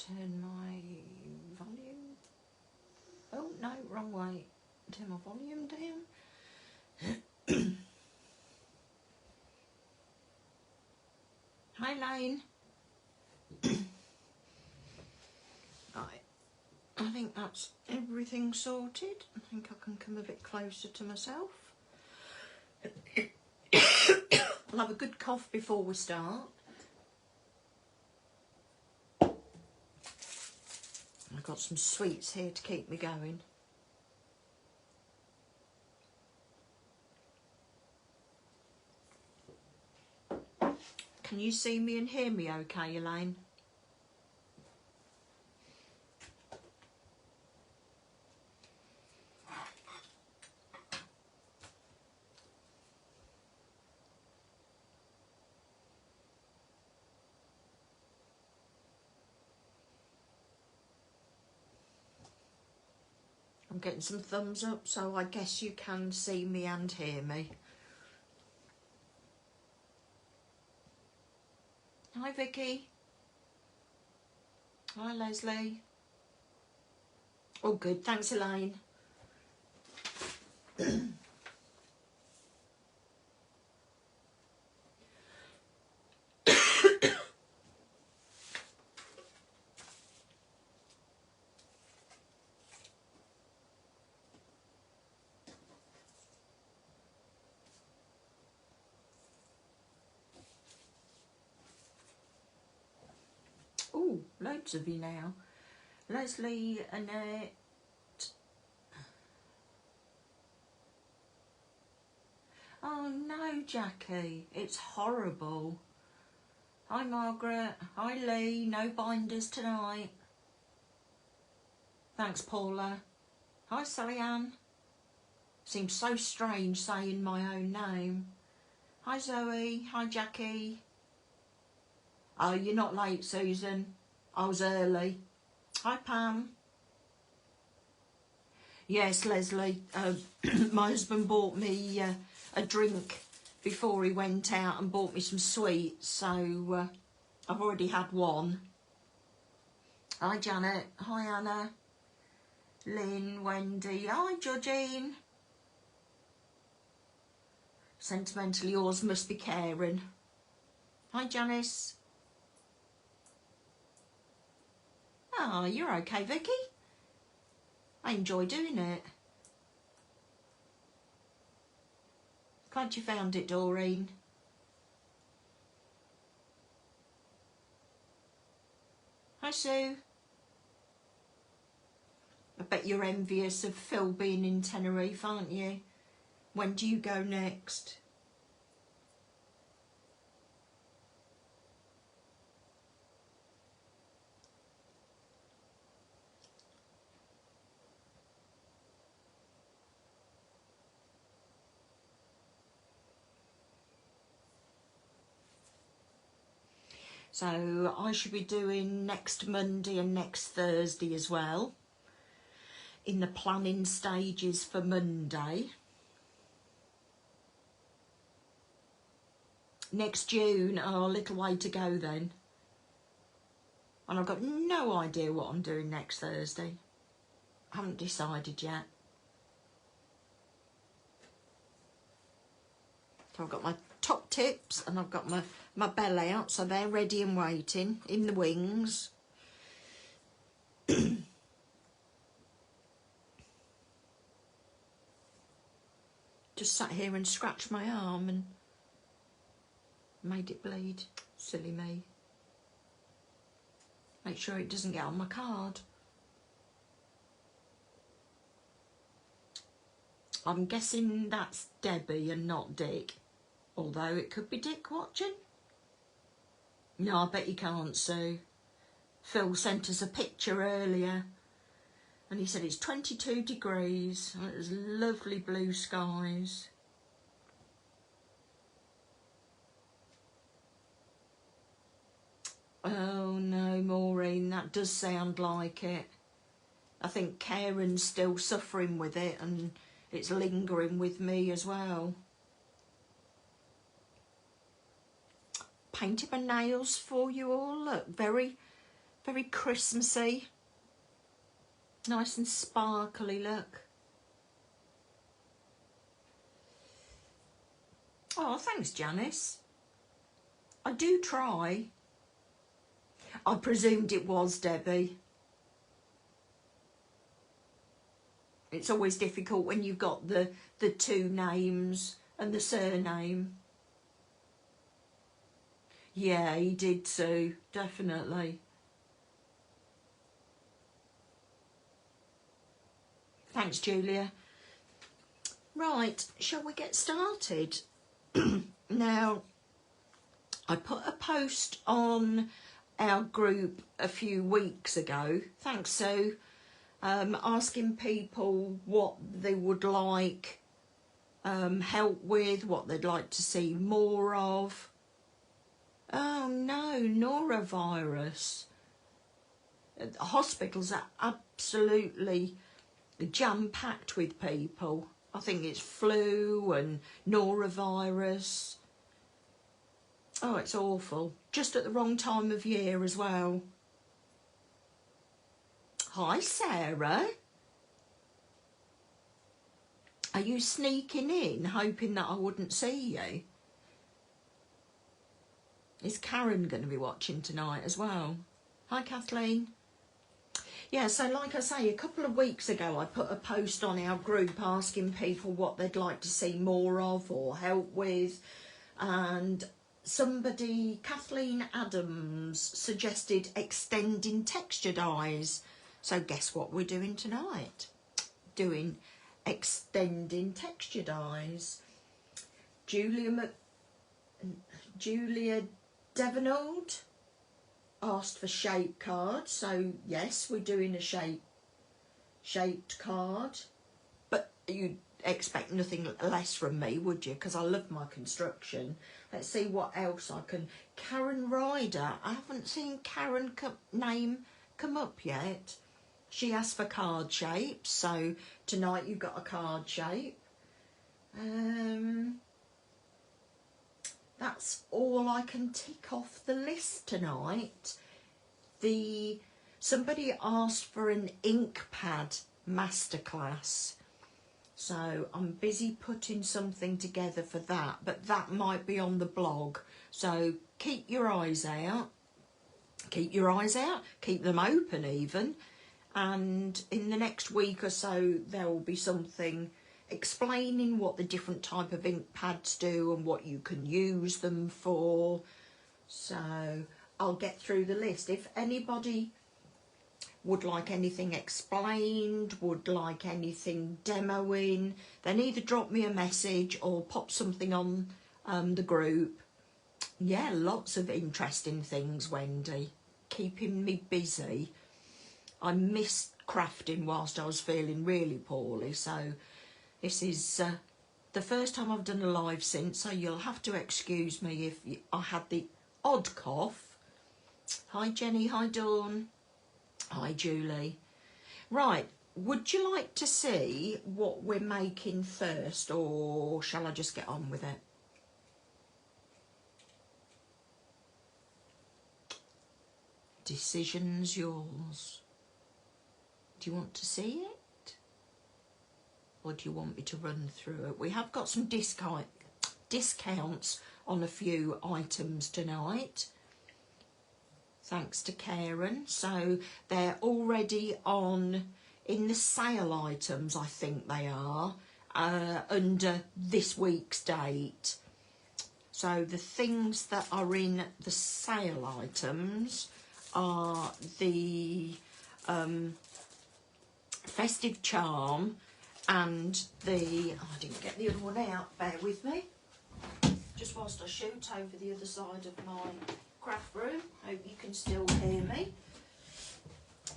turn my volume. Oh no, wrong way. Turn my volume down. Hi Lane. Right, I think that's everything sorted. I think I can come a bit closer to myself. I'll have a good cough before we start. I've got some sweets here to keep me going. Can you see me and hear me okay, Elaine? I'm getting some thumbs up, so I guess you can see me and hear me. Hi Vicky. Hi Leslie. All good, thanks Elaine. Oh, loads of you now. Leslie, Annette. Oh no, Jackie, it's horrible. Hi Margaret. Hi Lee. No binders tonight. Thanks Paula. Hi Sally Ann. Seems so strange saying my own name. Hi Zoe. Hi Jackie. Oh, you're not late, Susan. I was early. Hi Pam. Yes, Leslie. My husband bought me a drink before he went out and bought me some sweets, so I've already had one. Hi Janet. Hi Anna. Lynn, Wendy. Hi Georgine. Sentimentally Yours must be Karen. Hi Janice. Oh, you're okay, Vicky. I enjoy doing it. Glad you found it, Doreen. Hi Sue. I bet you're envious of Phil being in Tenerife, aren't you? When do you go next? So I should be doing next Monday and next Thursday as well. In the planning stages for Monday. Next June, oh, a little way to go then. And I've got no idea what I'm doing next Thursday. I haven't decided yet. So I've got my top tips and I've got my bell out, so they're ready and waiting in the wings. Just sat here and scratched my arm and made it bleed. Silly me. Make sure it doesn't get on my card. I'm guessing that's Debbie and not Dick. Although it could be Dick watching. No, I bet you can't, Sue. Phil sent us a picture earlier and he said it's 22 degrees and it was lovely blue skies. Oh no, Maureen, that does sound like it. I think Karen's still suffering with it and it's lingering with me as well. Painted my nails for you all. Look, very, Very Christmassy. Nice and sparkly, look. Oh, thanks, Janice. I do try. I presumed it was Debbie. It's always difficult when you've got the two names and the surname. Yeah, he did too, definitely. Thanks, Julia. Right, shall we get started? Now, I put a post on our group a few weeks ago, thanks Sue, asking people what they would like help with, what they'd like to see more of. Oh no, norovirus. Hospitals are absolutely jam-packed with people. I think it's flu and norovirus. Oh, it's awful. Just at the wrong time of year as well. Hi, Sarah. Are you sneaking in, hoping that I wouldn't see you? Is Karen going to be watching tonight as well? Hi, Kathleen. Yeah, so like I say, a couple of weeks ago I put a post on our group asking people what they'd like to see more of or help with, and somebody, Kathleen Adams, suggested extending textured eyes. So guess what we're doing tonight? Doing extending textured eyes. Julia Devenold asked for shape card, so yes, we're doing a shaped card, but you'd expect nothing less from me, would you? Because I love my construction. Let's see what else I can. Karen Ryder, I haven't seen Karen name come up yet. She asked for card shapes, so tonight you've got a card shape. That's all I can tick off the list tonight. Somebody asked for an ink pad masterclass, so I'm busy putting something together for that, but that might be on the blog, so keep your eyes out, keep them open even, and in the next week or so there will be something explaining what the different type of ink pads do and what you can use them for. So I'll get through the list. If anybody would like anything explained, would like anything demoing, then either drop me a message or pop something on the group. Yeah, lots of interesting things, Wendy. Keeping me busy. I missed crafting whilst I was feeling really poorly, so this is the first time I've done a live since, so you'll have to excuse me if I had the odd cough. Hi Jenny, hi Dawn, hi Julie. Right, would you like to see what we're making first, or shall I just get on with it? Decision's yours. Do you want to see it? Or do you want me to run through it? We have got some discounts on a few items tonight, thanks to Karen. So they're already on in the sale items, I think they are, under this week's date. So the things that are in the sale items are the festive charm and the, oh, I didn't get the other one out, bear with me, just whilst I shoot over the other side of my craft room. Hope you can still hear me.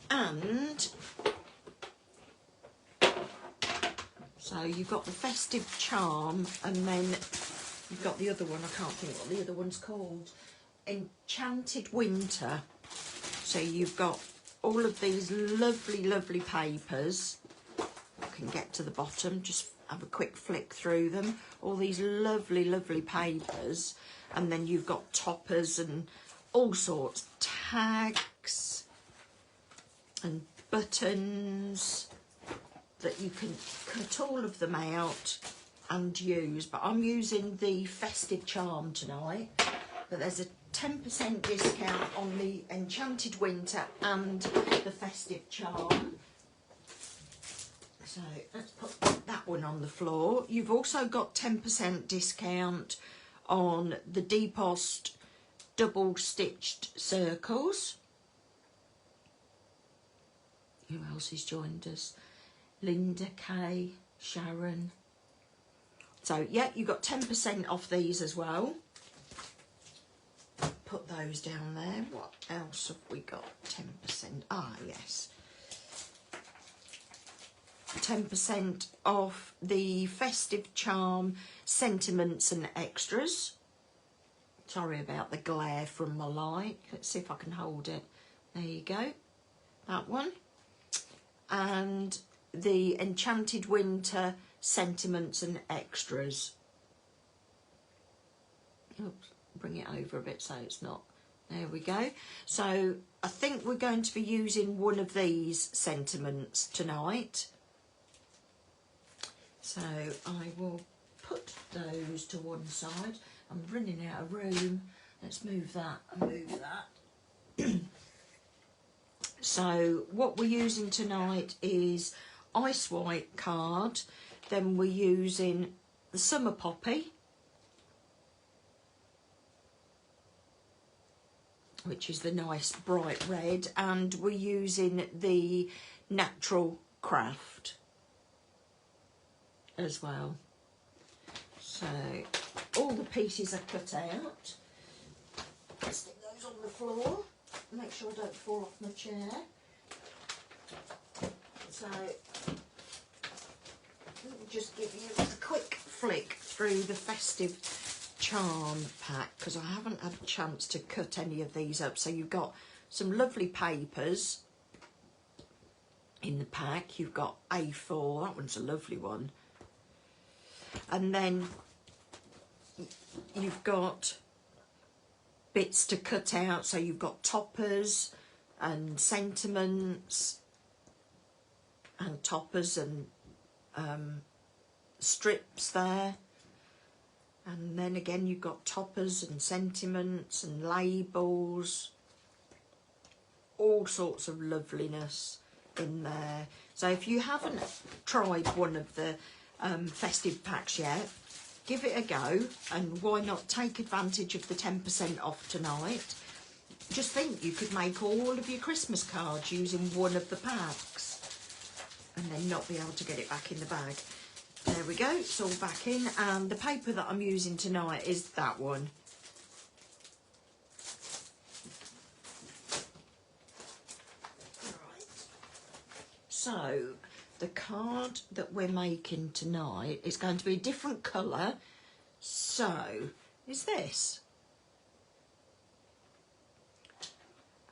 And so you've got the festive charm, and then you've got the other one, I can't think what the other one's called, Enchanted Winter. So you've got all of these lovely papers. I can get to the bottom, just have a quick flick through them. All these lovely papers, and then you've got toppers and all sorts, tags, and buttons that you can cut all of them out and use, but I'm using the festive charm tonight. But there's a 10% discount on the Enchanted Winter and the festive charm. So let's put that one on the floor. You've also got 10% discount on the Depost double stitched circles. Who else has joined us? Linda Kay, Sharon. So yeah, you've got 10% off these as well. Put those down there. What else have we got? 10%. Ah, yes. 10% off the festive charm sentiments and extras. Sorry about the glare from my light. Let's see if I can hold it. There you go. That one. And the Enchanted Winter sentiments and extras. Oops, bring it over a bit so it's not. There we go. So I think we're going to be using one of these sentiments tonight. So I will put those to one side. I'm running out of room. Let's move that and move that. So what we're using tonight is Ice White card. Then we're using the Summer Poppy, which is the nice bright red, and we're using the Natural Craft as well. So all the pieces are cut out. Stick those on the floor. Make sure I don't fall off my chair. So let me just give you a quick flick through the festive charm pack, because I haven't had a chance to cut any of these up. So you've got some lovely papers in the pack. You've got A4, that one's a lovely one. And then you've got bits to cut out, so you've got toppers and sentiments and toppers and strips there, and then again you've got toppers and sentiments and labels, all sorts of loveliness in there. So if you haven't tried one of the festive packs yet, give it a go, and why not take advantage of the 10% off tonight. Just think, you could make all of your Christmas cards using one of the packs and then not be able to get it back in the bag. There we go, it's all back in, and the paper that I'm using tonight is that one. Right. So the card that we're making tonight is going to be a different colour. So is this,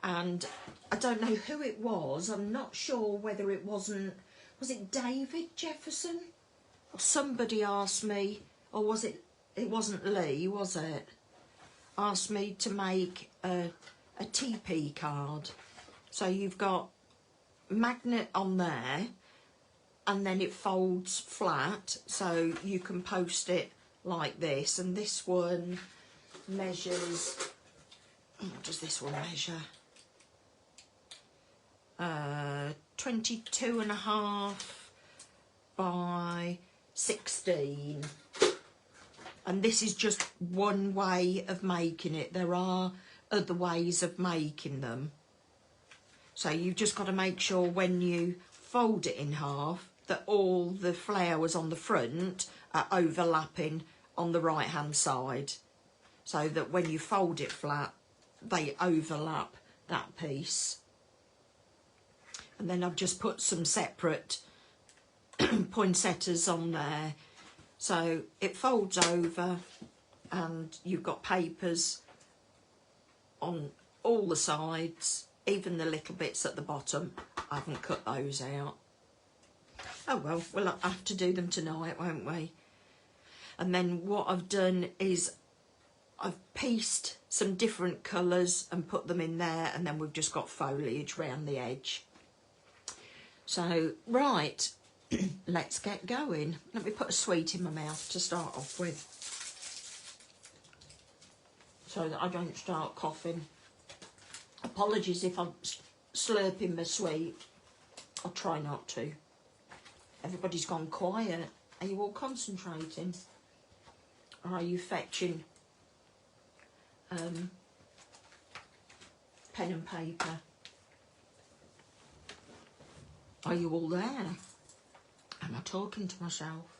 and I don't know who it was. I'm not sure whether it was it David Jefferson or somebody asked me, or was it wasn't Lee, was it, asked me to make a Teepee card. So you've got magnet on there, and then it folds flat, so you can post it like this. And this one measures, what does this one measure? 22.5 by 16. And this is just one way of making it. There are other ways of making them. So you've just got to make sure when you fold it in half that all the flowers on the front are overlapping on the right hand side, so that when you fold it flat they overlap that piece. And then I've just put some separate poinsettias on there, so it folds over, and you've got papers on all the sides, even the little bits at the bottom. I haven't cut those out. Oh well, we'll have to do them tonight, won't we? And then what I've done is I've pieced some different colours and put them in there, and then we've just got foliage round the edge. So, right, let's get going. Let me put a sweet in my mouth to start off with, so that I don't start coughing. Apologies if I'm slurping my sweet. I'll try not to. Everybody's gone quiet. Are you all concentrating? Or are you fetching pen and paper? Are you all there? Am I talking to myself?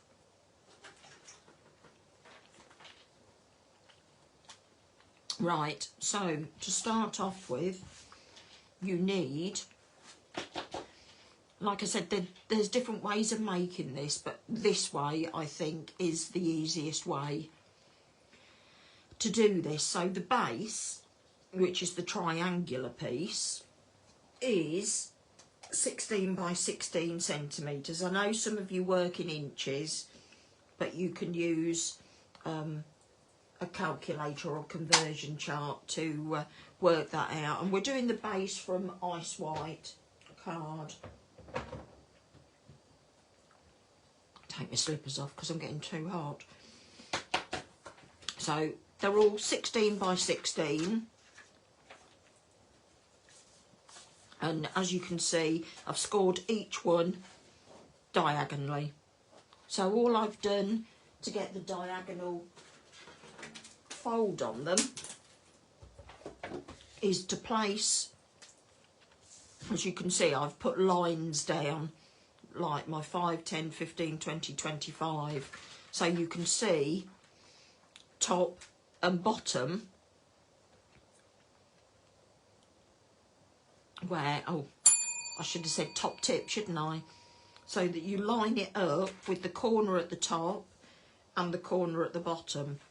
Right, so to start off with, you need, like I said, there's different ways of making this, but this way I think is the easiest way to do this. So the base, which is the triangular piece, is 16 by 16 centimetres. I know some of you work in inches, but you can use a calculator or conversion chart to work that out. And we're doing the base from Ice White card. Take my slippers off because I'm getting too hot. So they're all 16 by 16. And as you can see, I've scored each one diagonally. So all I've done to get the diagonal fold on them is to place, as you can see, I've put lines down, like my 5, 10, 15, 20, 25. So you can see top and bottom, where, oh, I should have said top tip, shouldn't I? So that you line it up with the corner at the top and the corner at the bottom,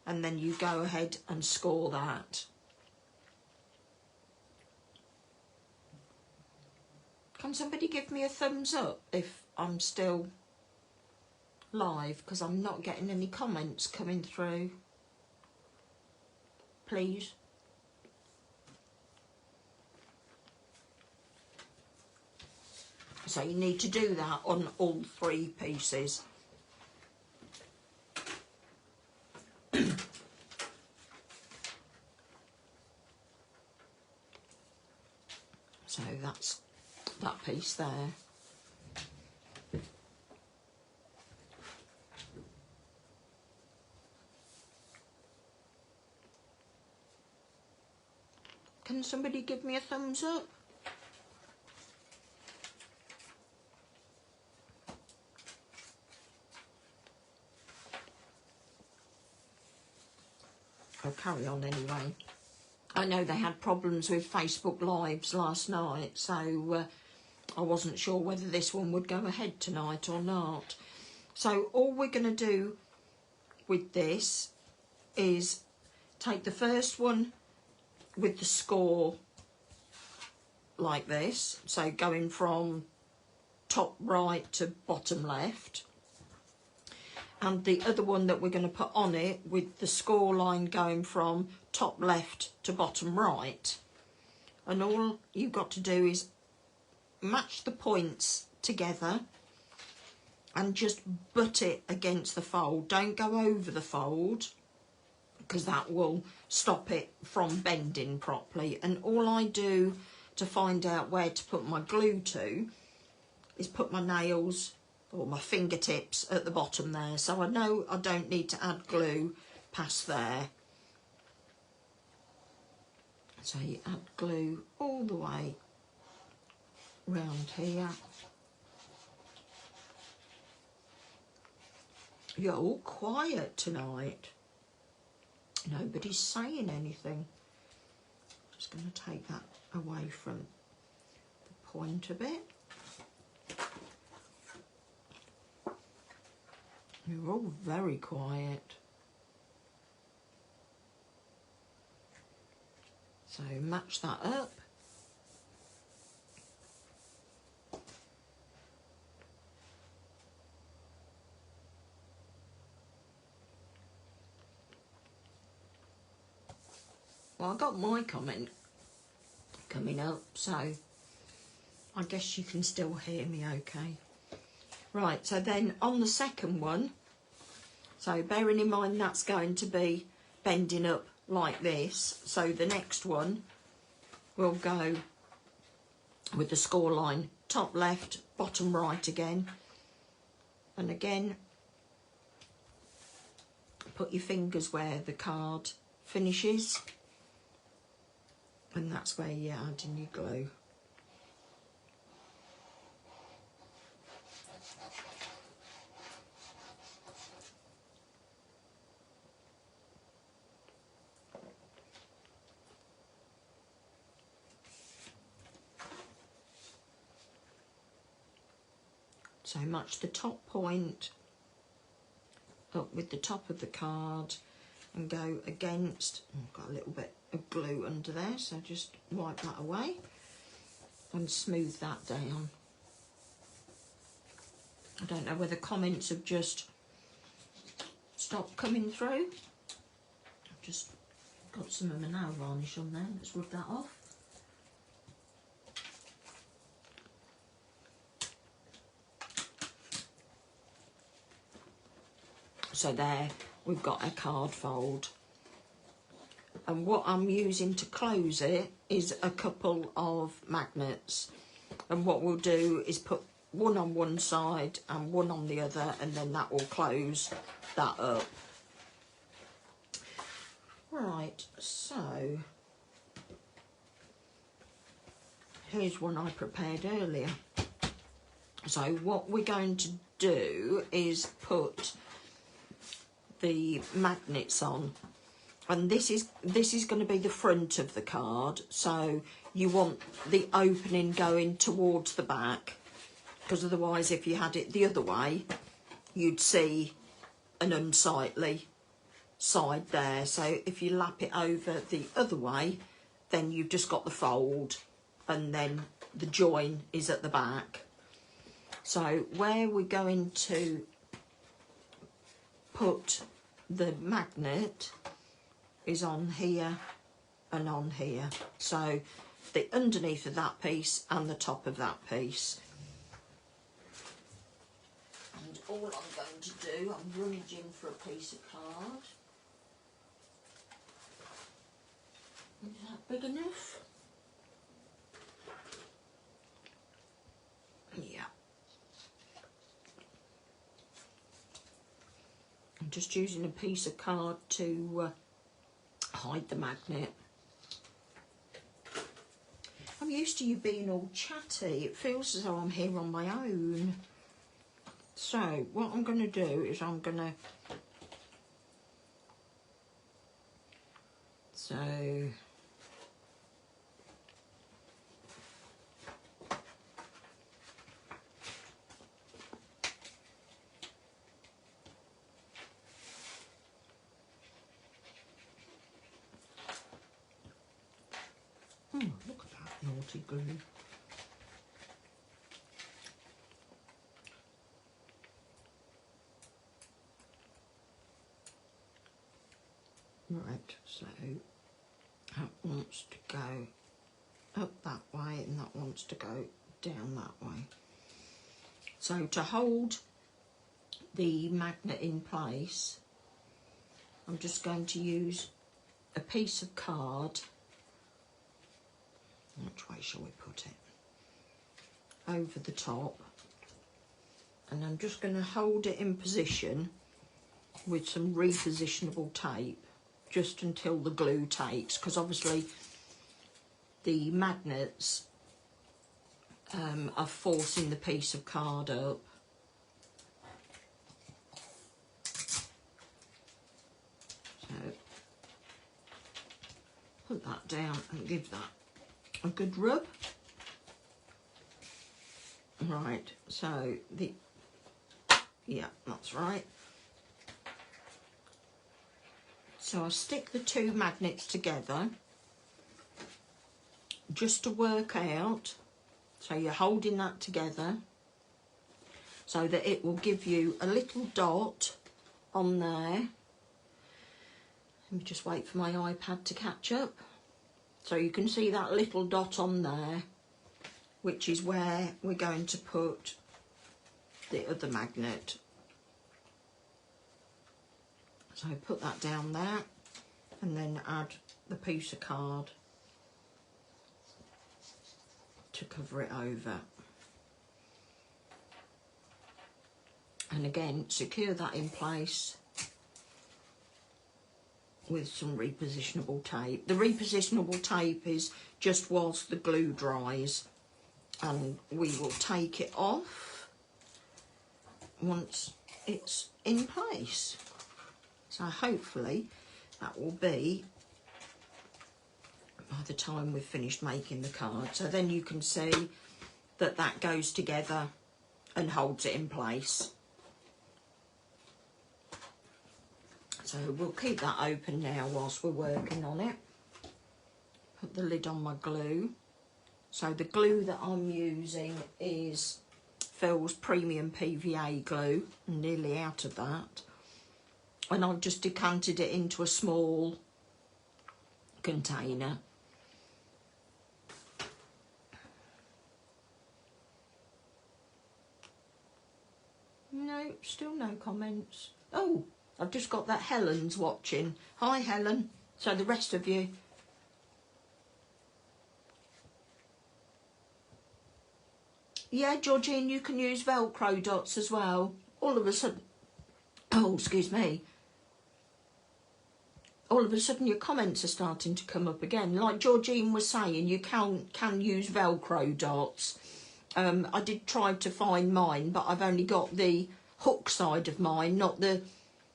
and then you go ahead and score that. Can somebody give me a thumbs up if I'm still live, because I'm not getting any comments coming through, please? So you need to do that on all 3 pieces. So that's that piece there. Can somebody give me a thumbs up? I'll carry on anyway. I know they had problems with Facebook Lives last night, so I wasn't sure whether this one would go ahead tonight or not. So all we're going to do with this is take the first one with the score like this, so going from top right to bottom left, and the other one that we're going to put on it with the score line going from top left to bottom right. And all you've got to do is match the points together and just butt it against the fold. Don't go over the fold, because that will stop it from bending properly. And all I do to find out where to put my glue to is put my nails or my fingertips at the bottom there, so I know I don't need to add glue past there. So you add glue all the way round here. You're all quiet tonight. Nobody's saying anything. Just going to take that away from the point a bit. You're all very quiet. So match that up. Well, I got my comment coming up, so I guess you can still hear me okay. Right, so then on the second one, so bearing in mind that's going to be bending up like this, so the next one will go with the score line top left, bottom right again, and again put your fingers where the card finishes, and that's where you're adding your glue. So match the top point up with the top of the card and go against. I've got a little bit of glue under there, so just wipe that away and smooth that down. I don't know whether comments have just stopped coming through. I've just got some of my nail varnish on there. Let's rub that off. So there, we've got a card fold. And what I'm using to close it is a couple of magnets. And what we'll do is put one on one side and one on the other, and then that will close that up. Right, so here's one I prepared earlier. So what we're going to do is put the magnets on, and this is going to be the front of the card, so you want the opening going towards the back, because otherwise if you had it the other way you'd see an unsightly side there. So if you lap it over the other way, then you've just got the fold and then the join is at the back. So where we're going to put the magnet is on here and on here, so the underneath of that piece and the top of that piece. And all I'm going to do, I'm rummaging for a piece of card. Is that big enough? Yeah. I'm just using a piece of card to hide the magnet. I'm used to you being all chatty. It feels as though I'm here on my own. So what I'm going to do is I'm going to... look at that naughty glue. Right, so that wants to go up that way and that wants to go down that way. So to hold the magnet in place, I'm just going to use a piece of card. Which way shall we put it? Over the top. And I'm just going to hold it in position with some repositionable tape just until the glue takes, because obviously the magnets are forcing the piece of card up. So put that down and give that a good rub. Right, so yeah, that's right. So I stick the two magnets together just to work out. So you're holding that together so that it will give you a little dot on there. Let me just wait for my iPad to catch up. So you can see that little dot on there, which is where we're going to put the other magnet. So put that down there and then add the piece of card to cover it over. And again, secure that in place with some repositionable tape. The repositionable tape is just whilst the glue dries, and we will take it off once it's in place. So hopefully that will be by the time we've finished making the card. So then you can see that that goes together and holds it in place. So we'll keep that open now whilst we're working on it. Put the lid on my glue. So the glue that I'm using is Phil's Premium PVA glue. I'm nearly out of that. And I've just decanted it into a small container. No, still no comments. Oh, I've just got that Helen's watching. Hi, Helen. So the rest of you. Yeah, Georgine, you can use Velcro dots as well. All of a sudden, oh, excuse me. All of a sudden your comments are starting to come up again. Like Georgine was saying, you can use Velcro dots. I did try to find mine, but I've only got the hook side of mine, not the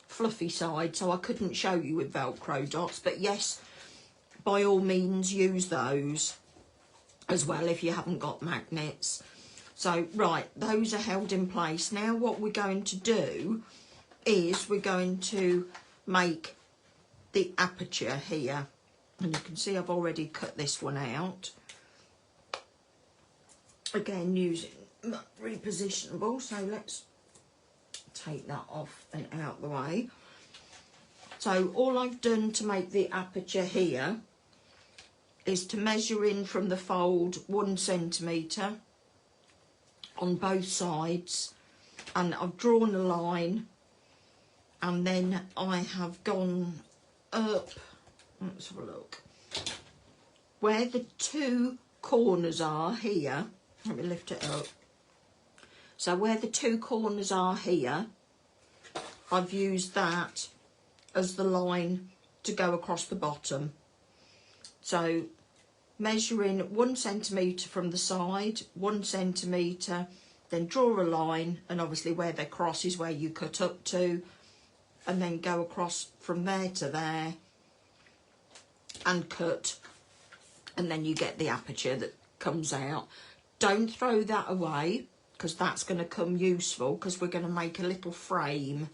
fluffy side, so I couldn't show you with Velcro dots. But yes, by all means use those as well if you haven't got magnets. So right, those are held in place. Now what we're going to do is we're going to make the aperture here, and you can see I've already cut this one out, again using repositionable. So let's take that off and out the way. So all I've done to make the aperture here is to measure in from the fold 1 centimetre on both sides, and I've drawn a line, and then I have gone up, let's have a look, where the 2 corners are here. Let me lift it up. So where the 2 corners are here, I've used that as the line to go across the bottom. So measuring 1 centimetre from the side, 1 centimetre, then draw a line, and obviously where they cross is where you cut up to, and then go across from there to there and cut, and then you get the aperture that comes out. Don't throw that away, because that's going to come useful, because we're going to make a little frame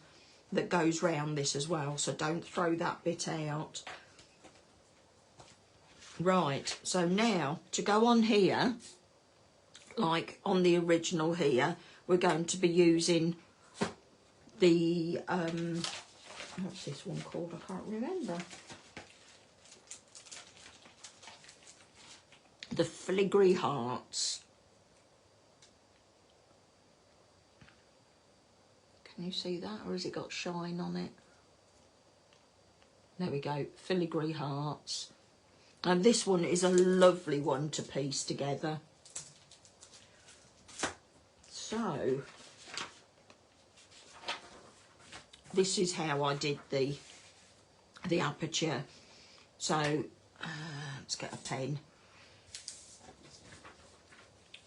that goes round this as well, so don't throw that bit out. Right, so now to go on here, like on the original here, we're going to be using the what's this one called? I can't remember. The filigree hearts. Can you see that, or has it got shine on it? There we go, filigree hearts. And this one is a lovely one to piece together. So this is how I did the aperture. So let's get a pen.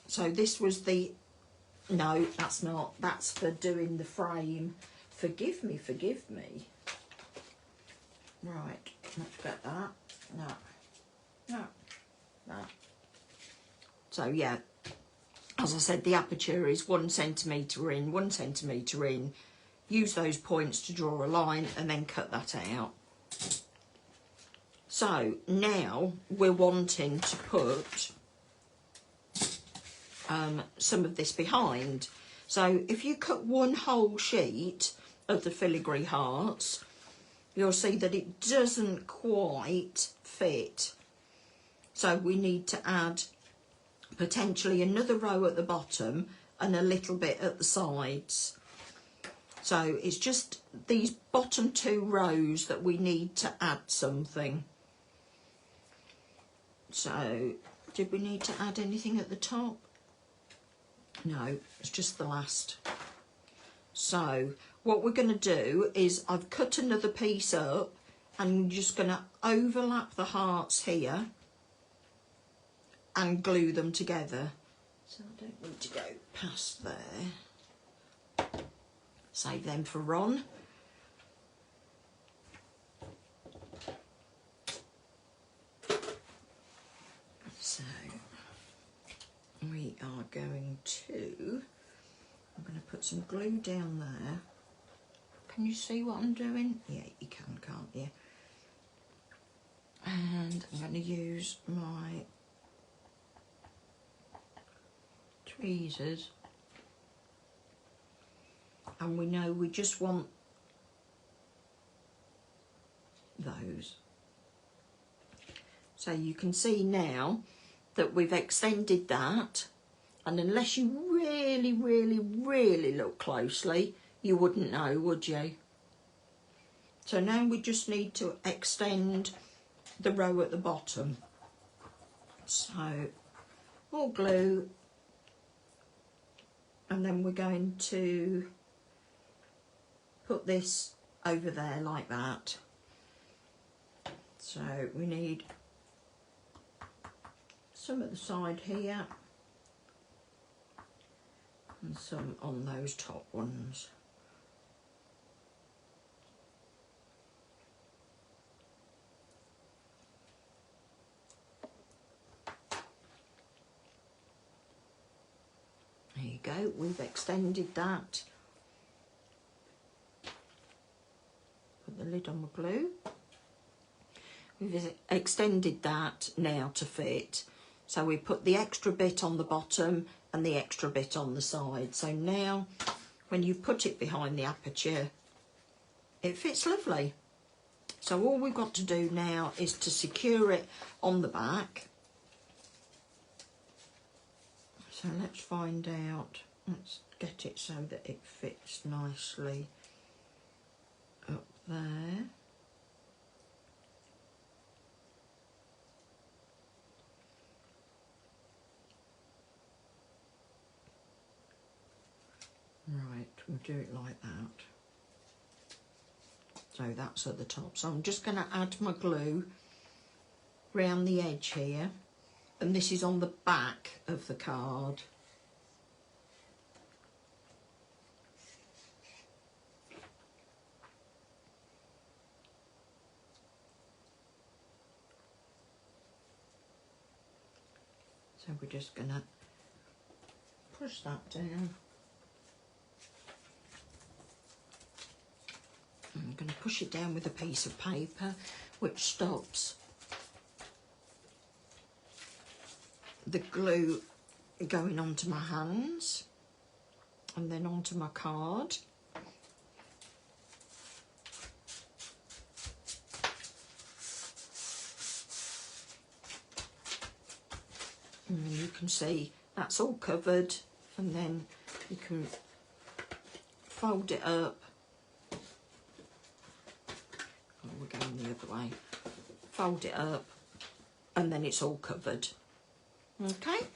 So this was the, no, that's not, that's for doing the frame. Forgive me, forgive me. Right, let's get that. No, no, no. So yeah, as I said, the aperture is 1 centimetre in, 1 centimetre in. Use those points to draw a line and then cut that out. So now we're wanting to put some of this behind. So if you cut one whole sheet of the filigree hearts, you'll see that it doesn't quite fit. So we need to add potentially another row at the bottom and a little bit at the sides. So it's just these bottom 2 rows that we need to add something. So did we need to add anything at the top? No, it's just the last. So what we're going to do is I've cut another piece up and I'm just going to overlap the hearts here and glue them together. So I don't need to go past there. Save them for Ron. So we are going to, I'm going to put some glue down there. Can you see what I'm doing? Yeah, you can, can't you? And I'm going to use my tweezers. And we know we just want those. So you can see now that we've extended that, and unless you really, really, really look closely, you wouldn't know, would you? So now we just need to extend the row at the bottom. So more glue, and then we're going to put this over there like that. So we need some at the side here and some on those top ones. There you go, we've extended that. Put the lid on the glue. We've extended that now to fit. So we put the extra bit on the bottom and the extra bit on the side. So now when you put it behind the aperture, it fits lovely. So all we've got to do now is to secure it on the back. So let's find out, let's get it so that it fits nicely up there. Right, we'll do it like that. So that's at the top. So I'm just going to add my glue round the edge here. And this is on the back of the card. So we're just going to push that down. I'm going to push it down with a piece of paper which stops the glue going onto my hands and then onto my card. And you can see that's all covered, and then you can fold it up. Oh, we're going the other way. Fold it up and then it's all covered. Okay.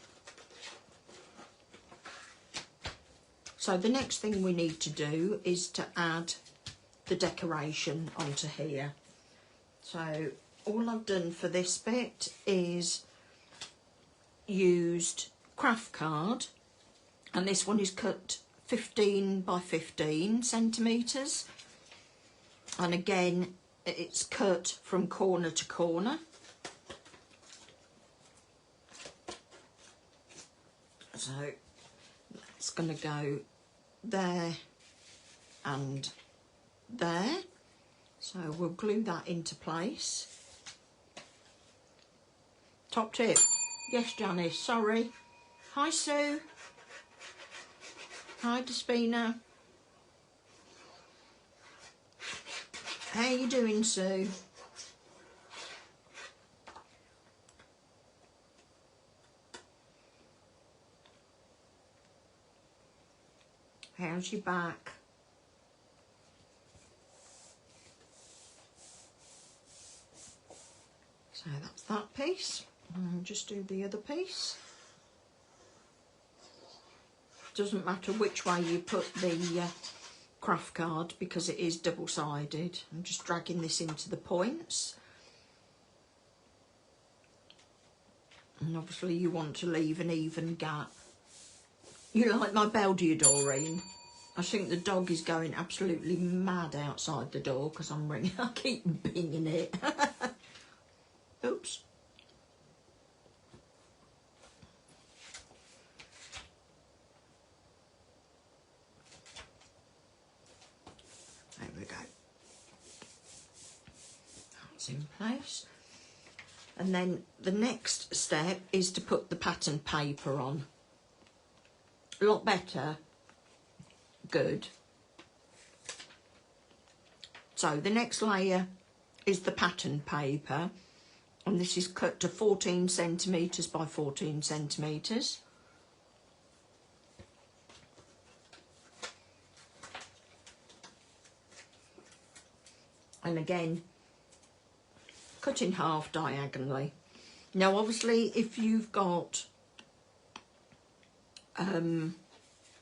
So the next thing we need to do is to add the decoration onto here. So all I've done for this bit is used craft card, and this one is cut 15 by 15 centimetres, and again it's cut from corner to corner. So that's going to go there and there. So we'll glue that into place. Top tip. Yes, Janice, sorry. Hi, Sue. Hi, Despina. How you doing, Sue? How's your back? So that's that piece. And just do the other piece. Doesn't matter which way you put the craft card because it is double-sided. I'm just dragging this into the points. And obviously you want to leave an even gap. You like my bell, do you, Doreen? I think the dog is going absolutely mad outside the door because I'm ringing. I keep binging it. Oops. There we go. That's in place. And then the next step is to put the pattern paper on. A lot better. Good. So the next layer is the pattern paper. And this is cut to 14 centimetres by 14 centimetres. And again, cut in half diagonally. Now obviously if you've got,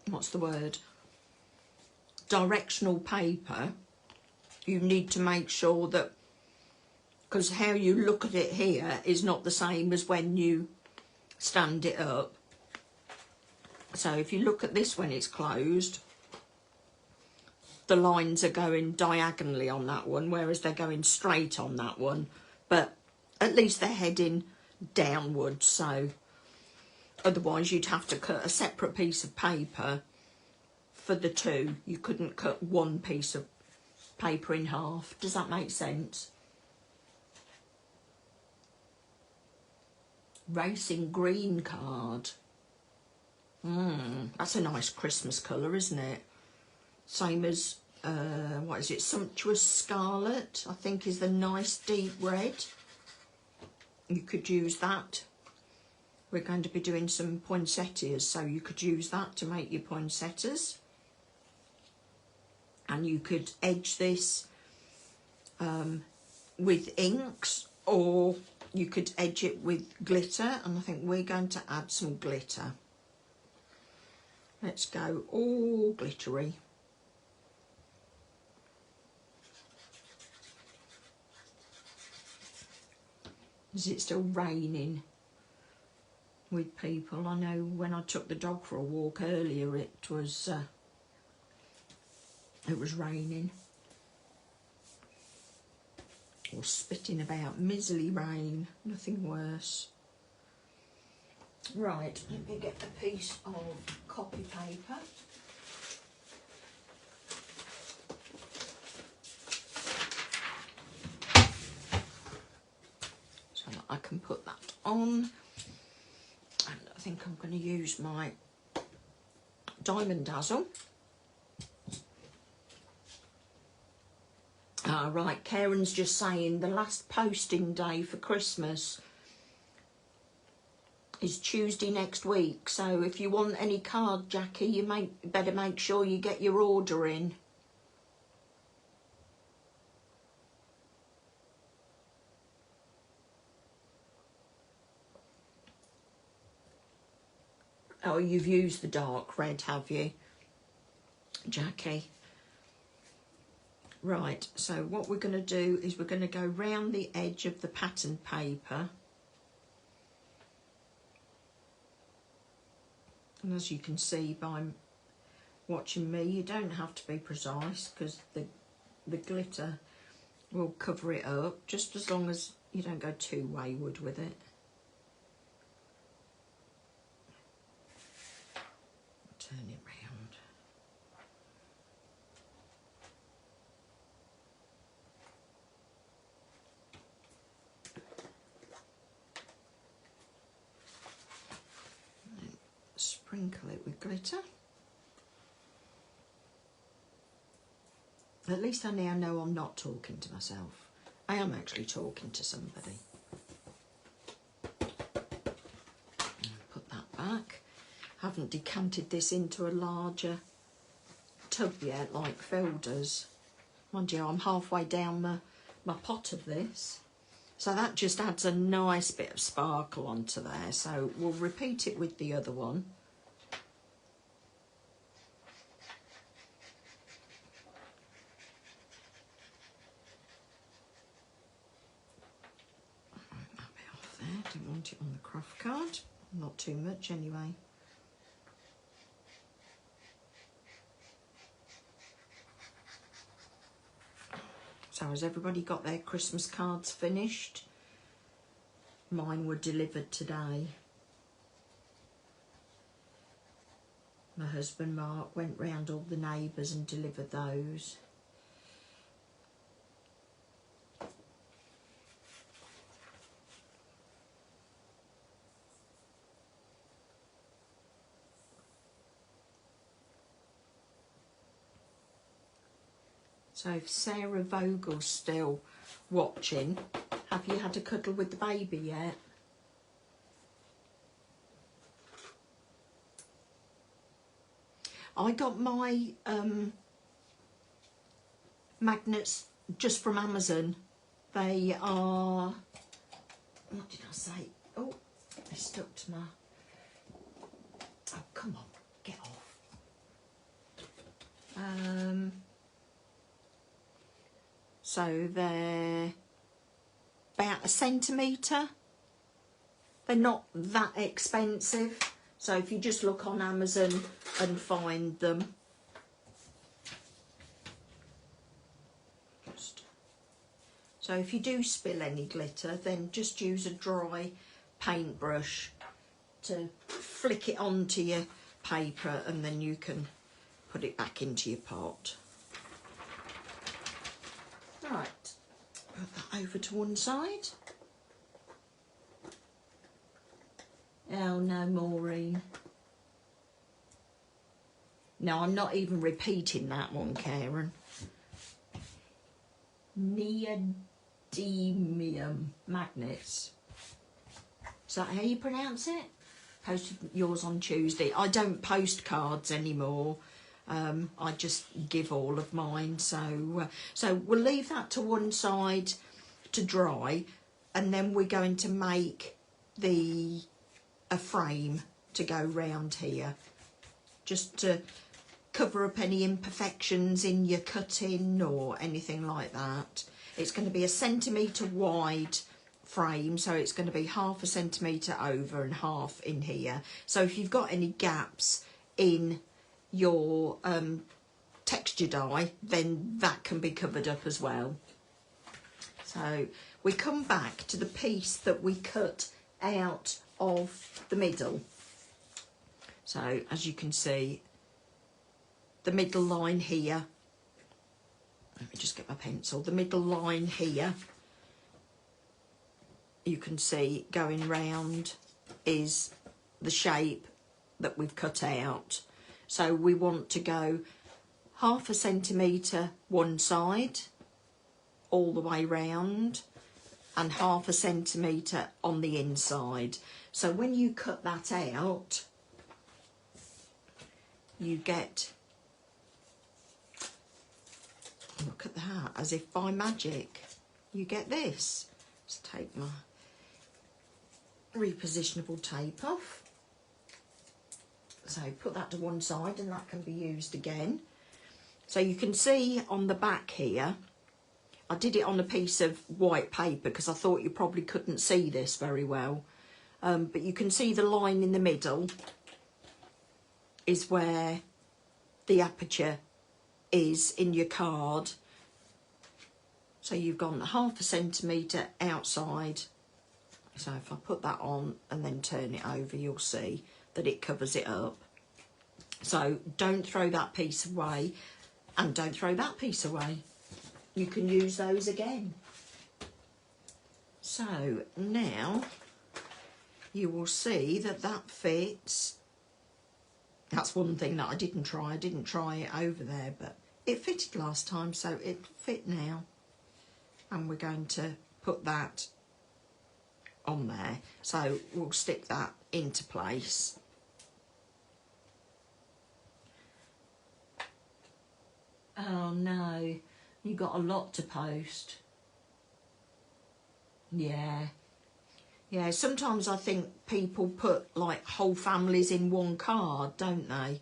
what's the word, directional paper, you need to make sure that, because how you look at it here is not the same as when you stand it up. So if you look at this when it's closed, the lines are going diagonally on that one, whereas they're going straight on that one. But at least they're heading downwards, so otherwise you'd have to cut a separate piece of paper for the two. You couldn't cut one piece of paper in half. Does that make sense? Racing green card. That's a nice Christmas colour, isn't it? Same as, what is it, Sumptuous Scarlet, I think is the nice deep red. You could use that. We're going to be doing some poinsettias, so you could use that to make your poinsettias. And you could edge this with inks, or you could edge it with glitter, and I think we're going to add some glitter. Let's go all glittery. Is it still raining with people? I know when I took the dog for a walk earlier, it was raining. Or spitting about, miserly rain, nothing worse. Right, let me get a piece of copy paper. So that I can put that on. And I think I'm going to use my Diamond Dazzle. Right, Karen's just saying the last posting day for Christmas is Tuesday next week. So if you want any card, Jackie, you better make sure you get your order in. Oh, you've used the dark red, have you, Jackie? Right, so what we're going to do is we're going to go round the edge of the pattern paper. And as you can see by watching me, you don't have to be precise because the glitter will cover it up, just as long as you don't go too wayward with it. Turn it round. Sprinkle it with glitter. At least I now know I'm not talking to myself. I am actually talking to somebody. Put that back. Haven't decanted this into a larger tub yet like Phil does. Mind you, I'm halfway down my pot of this. So that just adds a nice bit of sparkle onto there. So we'll repeat it with the other one. That bit off there, don't want it on the craft card. Not too much anyway. So has everybody got their Christmas cards finished? Mine were delivered today. My husband Mark went round all the neighbours and delivered those. So if Sarah Vogel's still watching, have you had a cuddle with the baby yet? I got my magnets just from Amazon. They are, what did I say? Oh, they stuck to my, oh come on, get off. So they're about 1 centimetre. They're not that expensive. So if you just look on Amazon and find them. So if you do spill any glitter, then just use a dry paintbrush to flick it onto your paper, and then you can put it back into your pot. Right, put that over to one side. Oh no, Maureen. No, I'm not even repeating that one, Karen. Neodymium magnets. Is that how you pronounce it? Posted yours on Tuesday. I don't post cards anymore. I just give all of mine. So we'll leave that to one side to dry, and then we're going to make a frame to go round here, just to cover up any imperfections in your cutting or anything like that. It's going to be 1 centimetre wide frame, so it's going to be 1/2 centimetre over and 1/2 in here. So if you've got any gaps in your texture die, then that can be covered up as well. So we come back to the piece that we cut out of the middle. So as you can see, the middle line here, let me just get my pencil, the middle line here, you can see going round is the shape that we've cut out. So we want to go 1/2 centimetre one side all the way round, and 1/2 centimetre on the inside. So when you cut that out, you get, look at that, as if by magic, you get this. Let's take my repositionable tape off. So put that to one side, and that can be used again. So you can see on the back here, I did it on a piece of white paper because I thought you probably couldn't see this very well. But you can see the line in the middle is where the aperture is in your card. So you've gone 1/2 centimetre outside. So if I put that on and then turn it over, you'll see that it covers it up. So don't throw that piece away, and don't throw that piece away. You can use those again. So now you will see that that fits. That's one thing that I didn't try. I didn't try it over there, but it fitted last time, so it fit now. And we're going to put that on there. So we'll stick that into place. Oh no, you got a lot to post. Yeah. Yeah, sometimes I think people put like whole families in one card, don't they?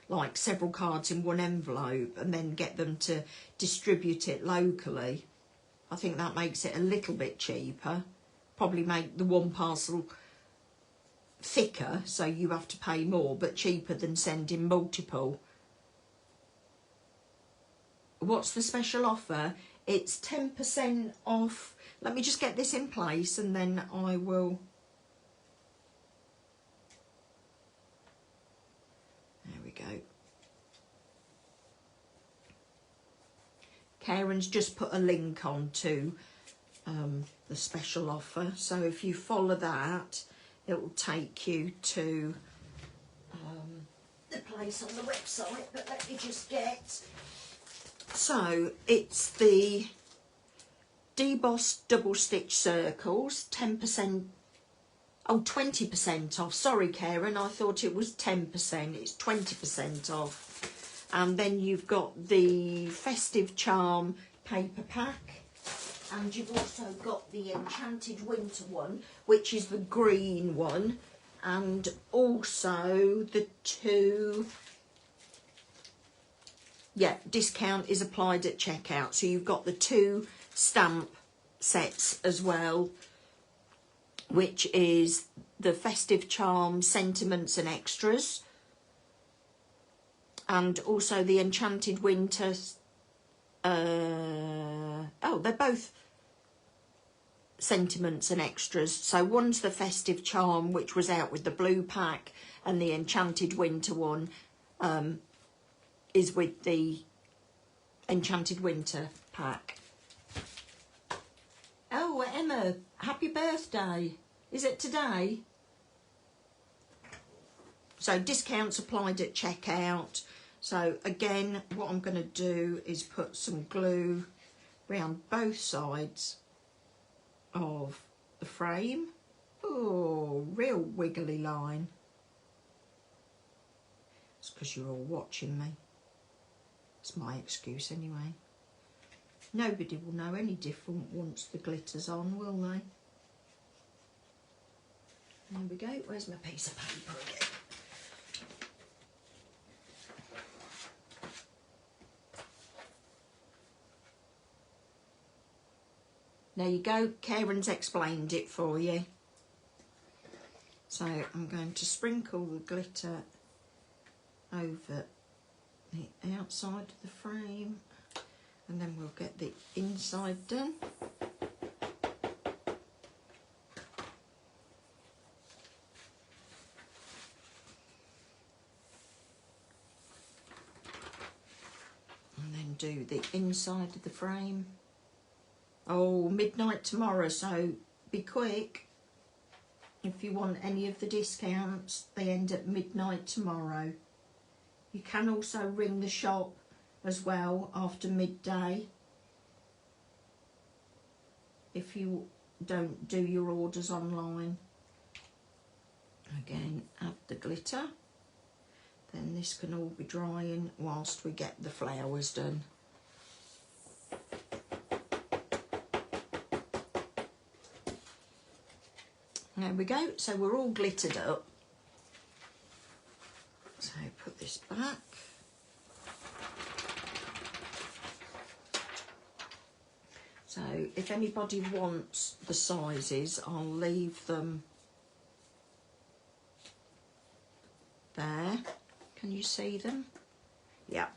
Like several cards in one envelope and then get them to distribute it locally. I think that makes it a little bit cheaper. Probably make the one parcel thicker, so you have to pay more, but cheaper than sending multiple. What's the special offer? It's 10% off. Let me just get this in place and then I will... There we go. Karen's just put a link on to the special offer. So if you follow that, it will take you to the place on the website. But let me just get... So it's the debossed double stitch circles, 10%, oh 20% off. Sorry Karen, I thought it was 10%, it's 20% off. And then you've got the festive charm paper pack, and you've also got the enchanted winter one, which is the green one, and also the two... Yeah, discount is applied at checkout. So you've got the 2 stamp sets as well, which is the Festive Charm Sentiments and Extras, and also the Enchanted Winter. Oh, they're both Sentiments and Extras. So one's the Festive Charm, which was out with the blue pack, and the Enchanted Winter one is with the Enchanted Winter pack. Oh, Emma, happy birthday. Is it today? So discounts applied at checkout. So again, what I'm going to do is put some glue around both sides of the frame. Oh, real wiggly line. It's because you're all watching me. It's my excuse anyway. Nobody will know any different once the glitter's on, will they? There we go. Where's my piece of paper again? There you go. Karen's explained it for you. So I'm going to sprinkle the glitter over the outside of the frame, and then we'll get the inside done. And then do the inside of the frame. Oh, midnight tomorrow, so be quick. If you want any of the discounts, they end at midnight tomorrow. You can also ring the shop as well after midday if you don't do your orders online. Again, add the glitter. Then this can all be drying whilst we get the flowers done. There we go. So we're all glittered up. So put this back. So if anybody wants the sizes, I'll leave them there. Can you see them? Yeah.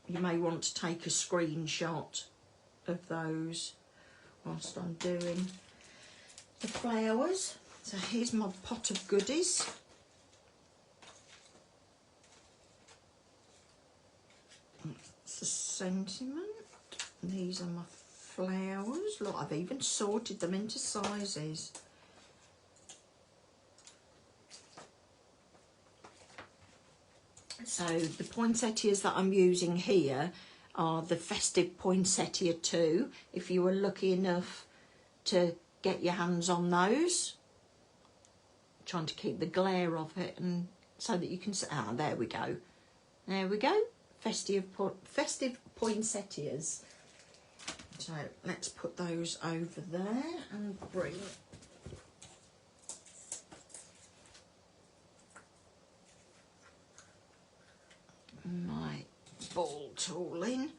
You may want to take a screenshot of those whilst I'm doing the flowers. So here's my pot of goodies. It's a sentiment. These are my flowers. Look, I've even sorted them into sizes. So the poinsettias that I'm using here are the Festive Poinsettia 2, if you were lucky enough to get your hands on those. Trying to keep the glare off it and so that you can see. Ah, there we go. There we go. festive poinsettias. So let's put those over there and bring my ball tool in.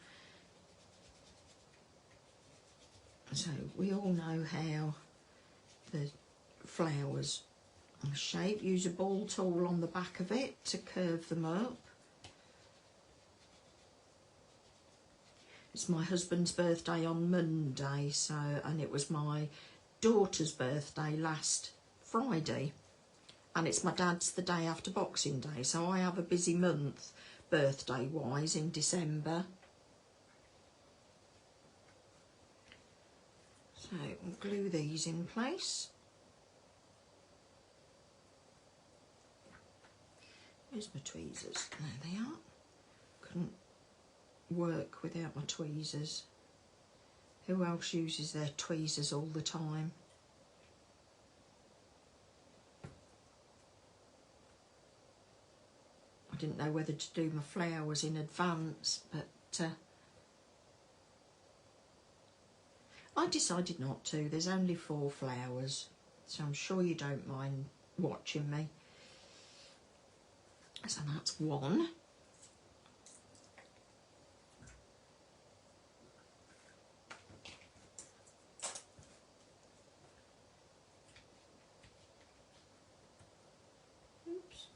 So we all know how the flowers are shaped. Use a ball tool on the back of it to curve them up. It's my husband's birthday on Monday, and it was my daughter's birthday last Friday, and it's my dad's the day after Boxing Day, so I have a busy month birthday wise in December. So we'll glue these in place. Here's my tweezers. There they are. Couldn't work without my tweezers. Who else uses their tweezers all the time? I didn't know whether to do my flowers in advance, but I decided not to. There's only 4 flowers, so I'm sure you don't mind watching me. So that's one. Oops.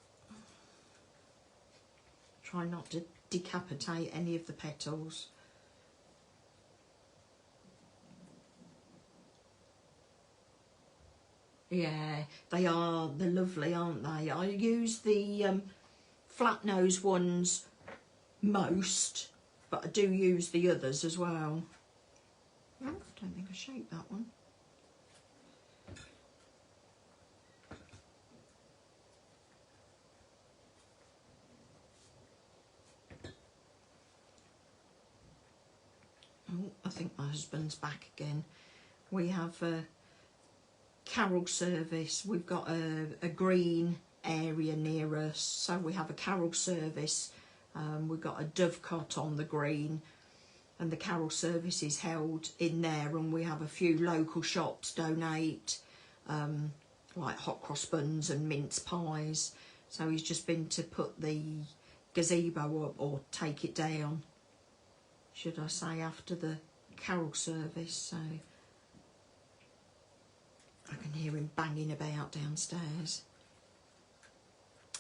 Try not to decapitate any of the petals. Yeah, they're lovely, aren't they? I use the flat nose ones most, but I do use the others as well. Oh, I don't think I shaped that one. Oh, I think my husband's back again. We have a carol service. We've got a green area near us, so we have a carol service. We've got a dovecot on the green, and the carol service is held in there, and we have a few local shops donate like hot cross buns and mince pies. So he's just been to put the gazebo up, or take it down, should I say, after the carol service. So I can hear him banging about downstairs.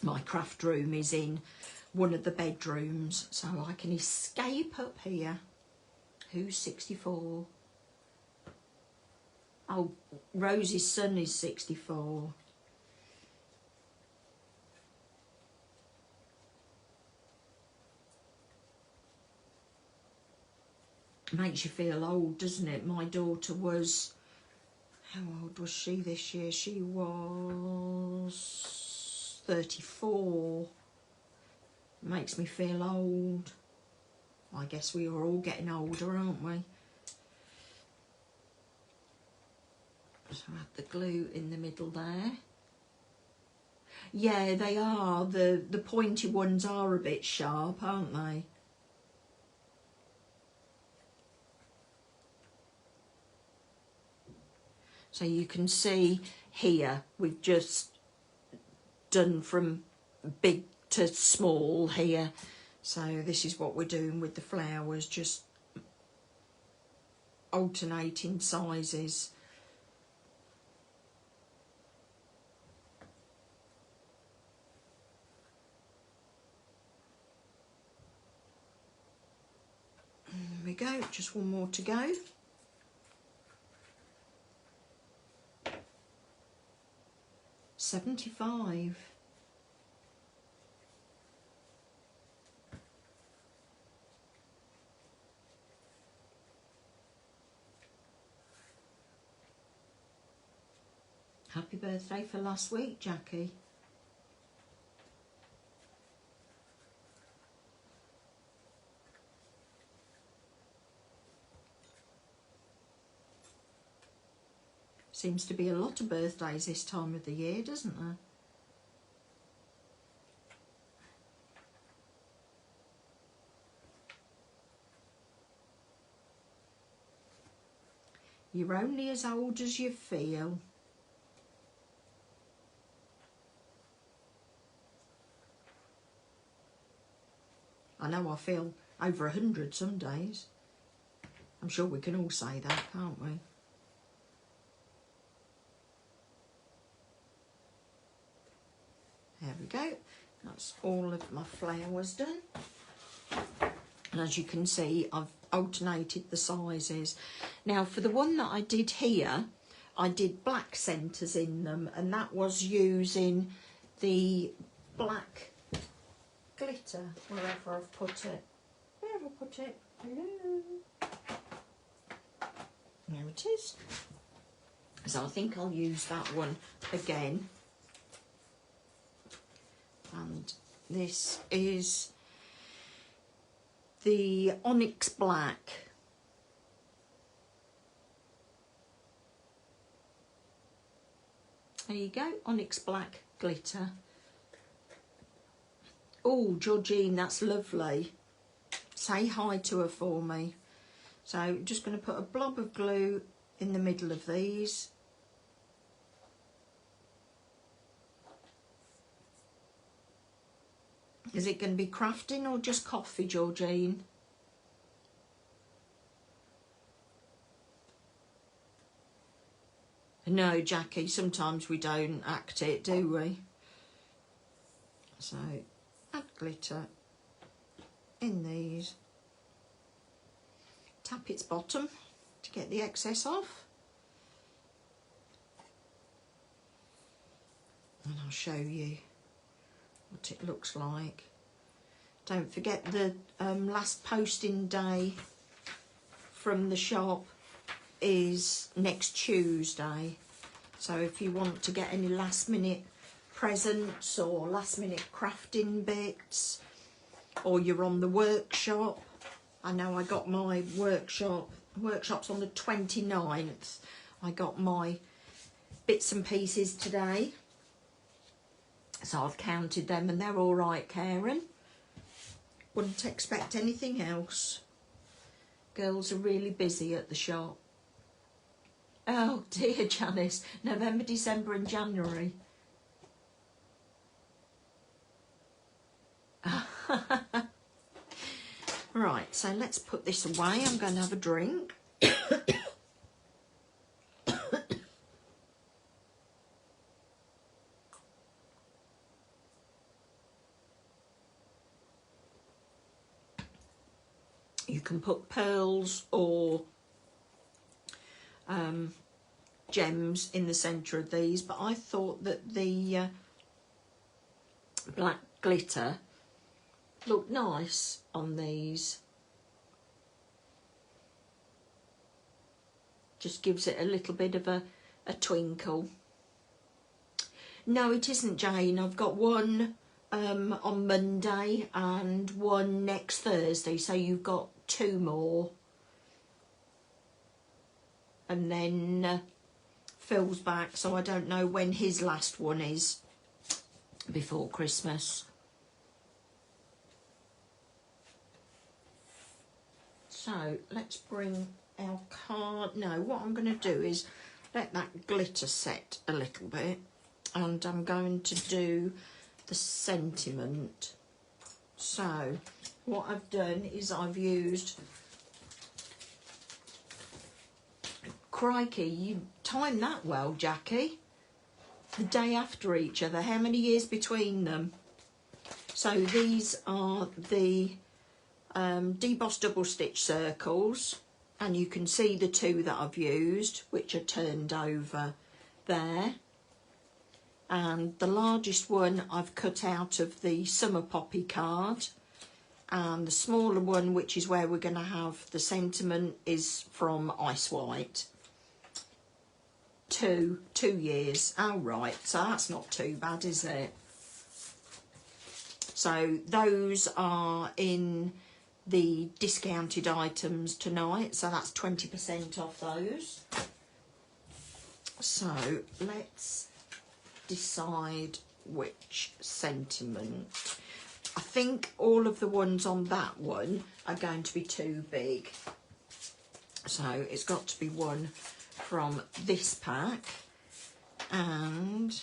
My craft room is in one of the bedrooms, so I can escape up here. Who's 64? Oh, Rosie's son is 64. Makes you feel old, doesn't it? My daughter was, how old was she this year? She was 34. Makes me feel old. I guess we are all getting older, aren't we? So add the glue in the middle there. Yeah, they are. The pointy ones are a bit sharp, aren't they? So you can see here, we've just done from big to small here. So this is what we're doing with the flowers, just alternating sizes. There we go, just one more to go. $75. Happy birthday for last week, Jackie. Seems to be a lot of birthdays this time of the year, doesn't there? You're only as old as you feel. I know I feel over 100 some days. I'm sure we can all say that, can't we? There we go. That's all of my flowers done. And as you can see, I've alternated the sizes. Now, for the one that I did here, I did black centres in them, and that was using the black glitter, wherever I've put it. Where have I put it? Hello. There it is. So I think I'll use that one again. And this is the Onyx Black. There you go, Onyx Black glitter. Oh, Georgine, that's lovely. Say hi to her for me. So just going to put a blob of glue in the middle of these. Is it going to be crafting or just coffee, Georgine? No, Jackie, sometimes we don't act it, do we? So, add glitter in these. Tap its bottom to get the excess off. And I'll show you what it looks like. Don't forget the last posting day from the shop is next Tuesday. So if you want to get any last minute presents or last minute crafting bits, or you're on the workshop. I know I got my workshop's on the 29th. I got my bits and pieces today. So I've counted them and they're all right, Karen. Wouldn't expect anything else. Girls are really busy at the shop. Oh dear, Janice. November, December and January. Right, so let's put this away. I'm going to have a drink. You can put pearls or gems in the centre of these, but I thought that the black glitter looked nice on these. Just gives it a little bit of a twinkle. No, it isn't, Jane. I've got one on Monday and one next Thursday, so you've got 2 more. And then Phil's back, so I don't know when his last one is before Christmas. So let's bring our card. No, what I'm going to do is let that glitter set a little bit, and I'm going to do the sentiment. So what I've done is I've used, crikey, you timed that well, Jackie. The day after each other. How many years between them? So these are the debossed double stitch circles, and you can see the 2 that I've used, which are turned over there. And the largest one I've cut out of the Summer Poppy card, and the smaller one, which is where we're going to have the sentiment, is from Ice White. 2 years. Oh right, so that's not too bad, is it? So those are in the discounted items tonight, so that's 20% off those. So let's decide which sentiment. I think all of the ones on that one are going to be too big, so it's got to be one from this pack, and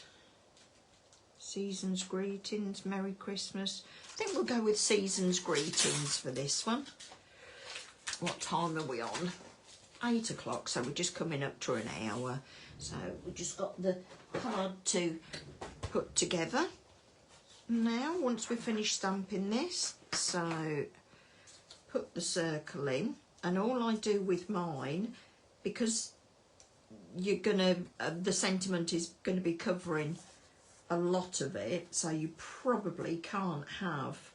Season's Greetings, Merry Christmas. I think we'll go with Season's Greetings for this one. What time are we on? 8 o'clock, so we're just coming up to an hour. So we've just got the card to put together. Now, once we finish stamping this, so put the circle in, and all I do with mine, because you're gonna, the sentiment is gonna be covering a lot of it, so you probably can't have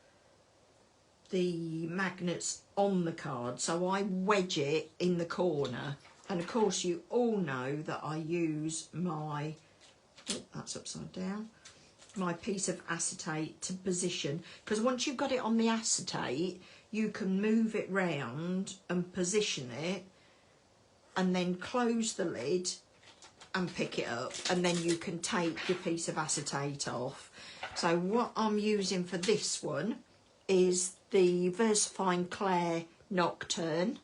the magnets on the card, so I wedge it in the corner. And of course you all know that I use my, oh, that's upside down, my piece of acetate to position, because once you've got it on the acetate you can move it round and position it and then close the lid and pick it up, and then you can take your piece of acetate off. So what I'm using for this one is the VersaFine Clair Nocturne.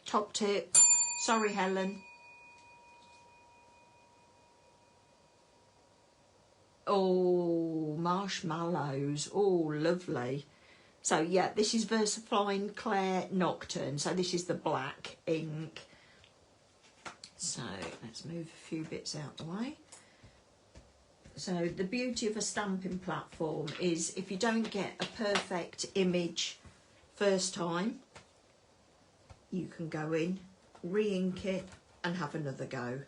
Top tip. Sorry, Helen. Oh, marshmallows. Oh, lovely. So, yeah, this is VersaFine Clair Nocturne. So this is the black ink. So let's move a few bits out the way. So the beauty of a stamping platform is if you don't get a perfect image first time, you can go in, re-ink it and have another go.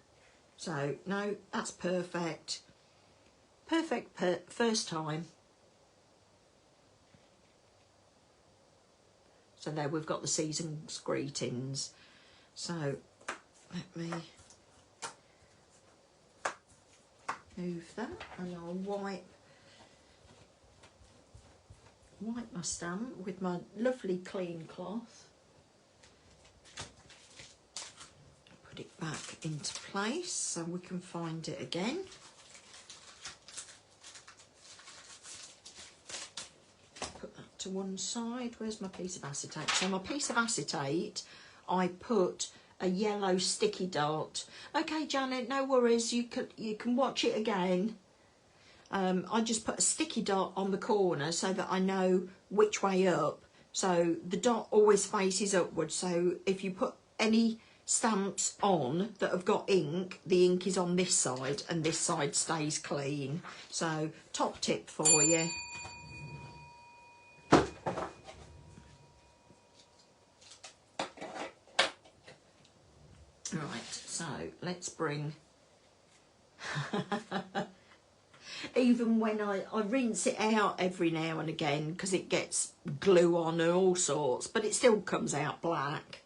So no, that's perfect. Perfect first time. So there we've got the Season's Greetings. So let me move that, and I'll wipe my stamp with my lovely clean cloth. Put it back into place so we can find it again. Put that to one side. Where's my piece of acetate? So my piece of acetate, I put a yellow sticky dot. Okay, Janet, no worries. You can watch it again. I just put a sticky dot on the corner so that I know which way up. So the dot always faces upwards. So if you put any stamps on that have got ink, the ink is on this side and this side stays clean. So top tip for you. Right, so let's bring, even when I rinse it out every now and again because it gets glue on and all sorts, but it still comes out black.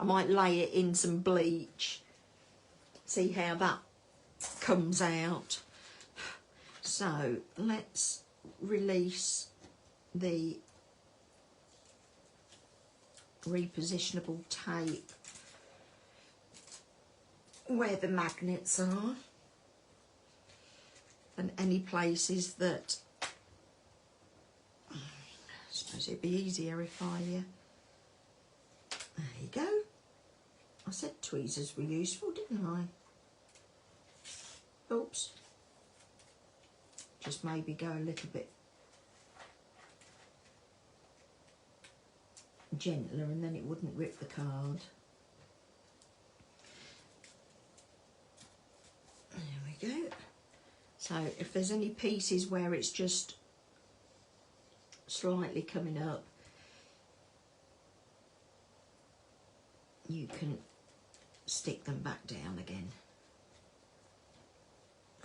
I might lay it in some bleach, see how that comes out. So let's release the repositionable tape where the magnets are, and any places that, I suppose it'd be easier if I, there you go. I said tweezers were useful, didn't I? Oops. Just maybe go a little bit gentler and then it wouldn't rip the card. There we go. So if there's any pieces where it's just slightly coming up, you can stick them back down again.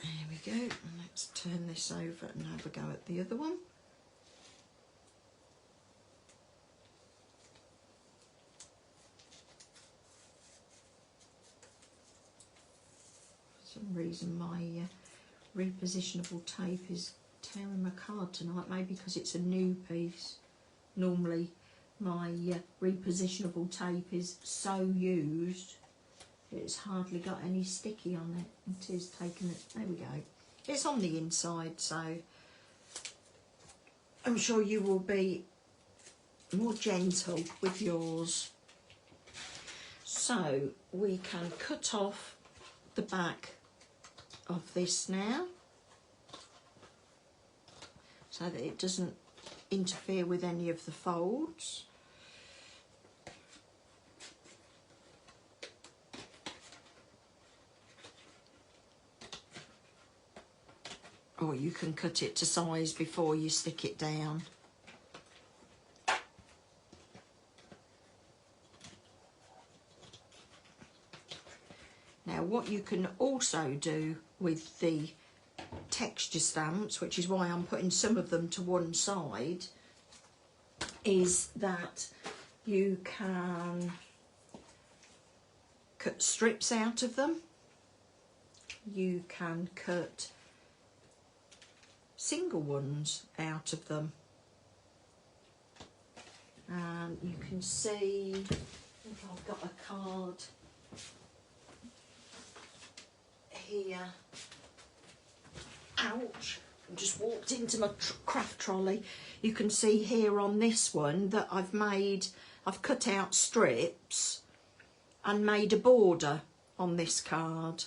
There we go. And let's turn this over and have a go at the other one. For some reason my repositionable tape is tearing my card tonight, maybe because it's a new piece. Normally my repositionable tape is so used it's hardly got any sticky on it. It is taking it, there we go. It's on the inside, so I'm sure you will be more gentle with yours. So we can cut off the back of this now so that it doesn't interfere with any of the folds. Or you can cut it to size before you stick it down. Now what you can also do with the texture stamps, which is why I'm putting some of them to one side, is that you can cut strips out of them. You can cut single ones out of them. And you can see, if I've got a card here. Ouch, I just walked into my craft trolley. You can see here on this one that I've cut out strips and made a border on this card.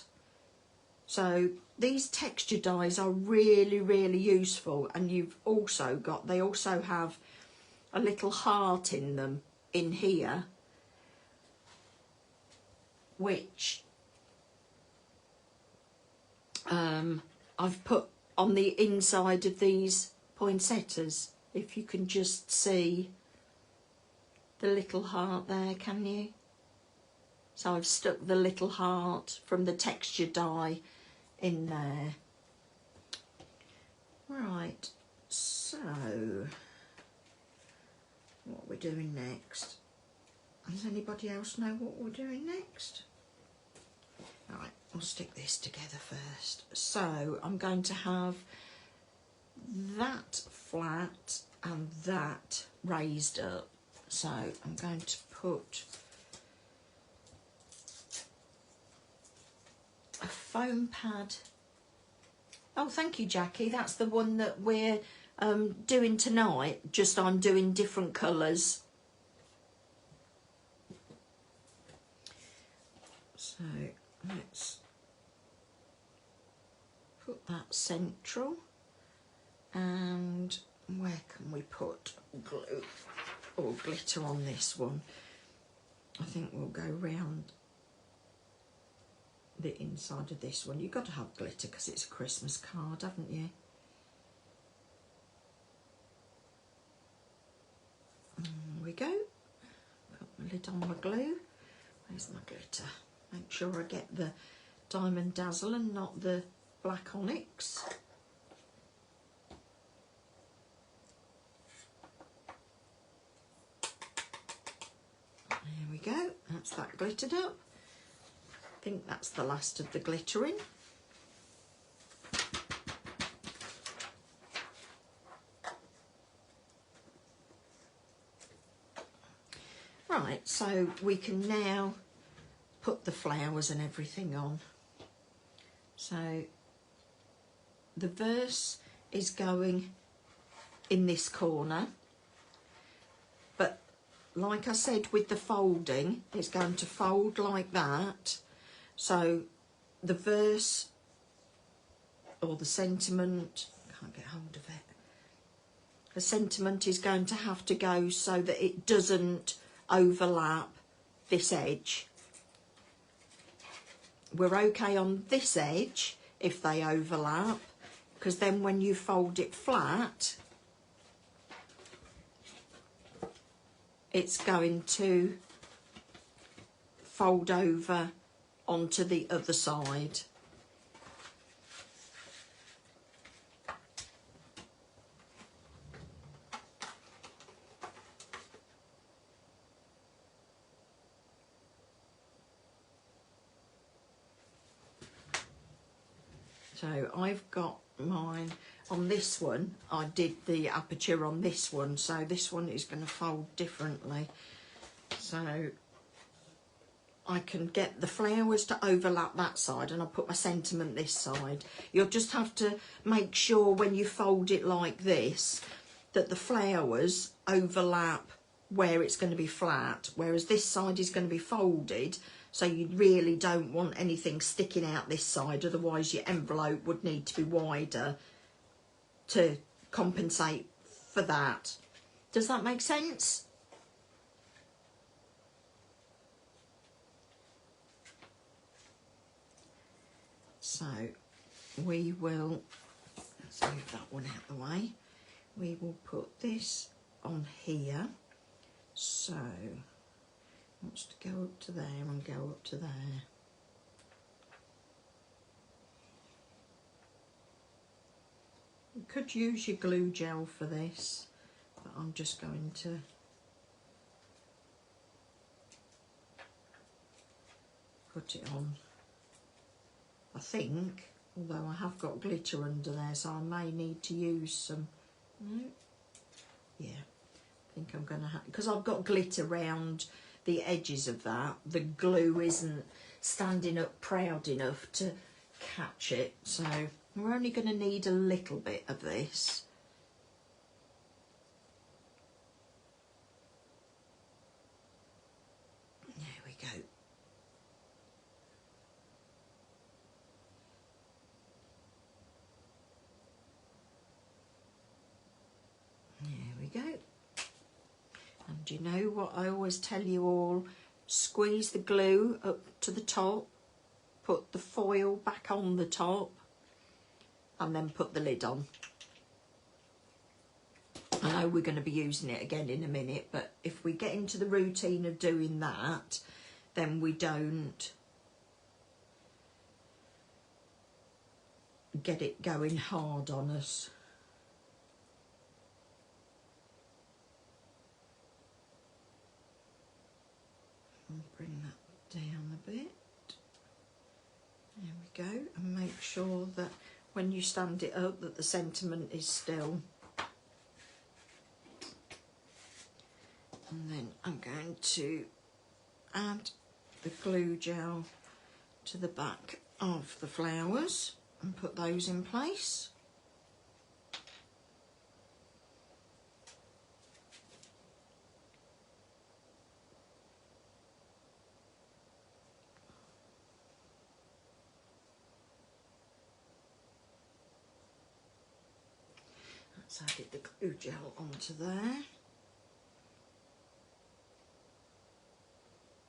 So these texture dies are really, really useful, and you've also got, they also have a little heart in them in here, which I've put on the inside of these poinsettias. If you can just see the little heart there, can you? So I've stuck the little heart from the texture die in there. Right, so what we're doing next? Does anybody else know what we're doing next? Right, we'll stick this together first. So I'm going to have that flat and that raised up. So I'm going to put a foam pad. Oh, thank you, Jackie. That's the one that we're doing tonight, just I'm doing different colours. So let's put that central, and where can we put glue or glitter on this one? I think we'll go round the inside of this one. You've got to have glitter because it's a Christmas card, haven't you? There we go. Put the lid on my glue. Where's my glitter? Make sure I get the Diamond Dazzle and not the Black Onyx. There we go. That's that glittered up. I think that's the last of the glittering. Right, so we can now put the flowers and everything on. So the verse is going in this corner, but like I said with the folding, it's going to fold like that. So the verse or the sentiment, can't get hold of it, the sentiment is going to have to go so that it doesn't overlap this edge. We're okay on this edge if they overlap, because then when you fold it flat, it's going to fold over onto the other side. So I've got mine on this one. I did the aperture on this one, so this one is going to fold differently. So I can get the flowers to overlap that side, and I'll put my sentiment this side. You'll just have to make sure when you fold it like this that the flowers overlap where it's going to be flat, whereas this side is going to be folded, so you really don't want anything sticking out this side, otherwise your envelope would need to be wider to compensate for that. Does that make sense? So we will, let's move that one out the way. We will put this on here. So wants to go up to there and go up to there. You could use your glue gel for this, but I'm just going to put it on, I think, although I have got glitter under there, so I may need to use some. No, yeah, I think I'm going to have, because I've got glitter round the edges of that, the glue isn't standing up proud enough to catch it, so we're only going to need a little bit of this. There we go. There we go. And you know what I always tell you all, squeeze the glue up to the top, put the foil back on the top, and then put the lid on. I know we're going to be using it again in a minute, but if we get into the routine of doing that, then we don't get it going hard on us. Bring that down a bit. There we go, and make sure that when you stand it up that the sentiment is still. And then I'm going to add the glue gel to the back of the flowers and put those in place. Added the glue gel onto there.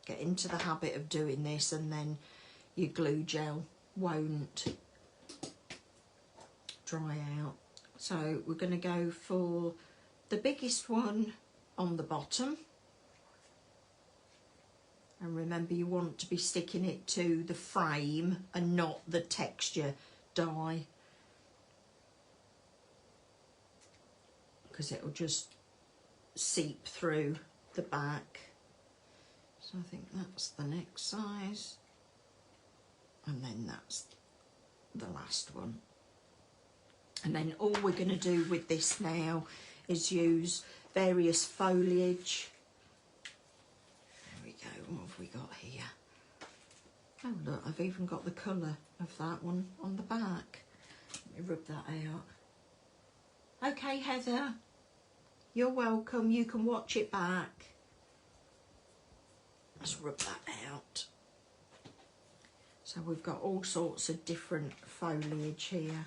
Get into the habit of doing this and then your glue gel won't dry out. So we're going to go for the biggest one on the bottom. And remember, you want to be sticking it to the frame and not the texture die, because it'll just seep through the back. So I think that's the next size, and then that's the last one. And then all we're going to do with this now is use various foliage. There we go, what have we got here? Oh look, I've even got the colour of that one on the back. Let me rub that out. Okay, Heather, you're welcome, you can watch it back. Let's rub that out. So we've got all sorts of different foliage here,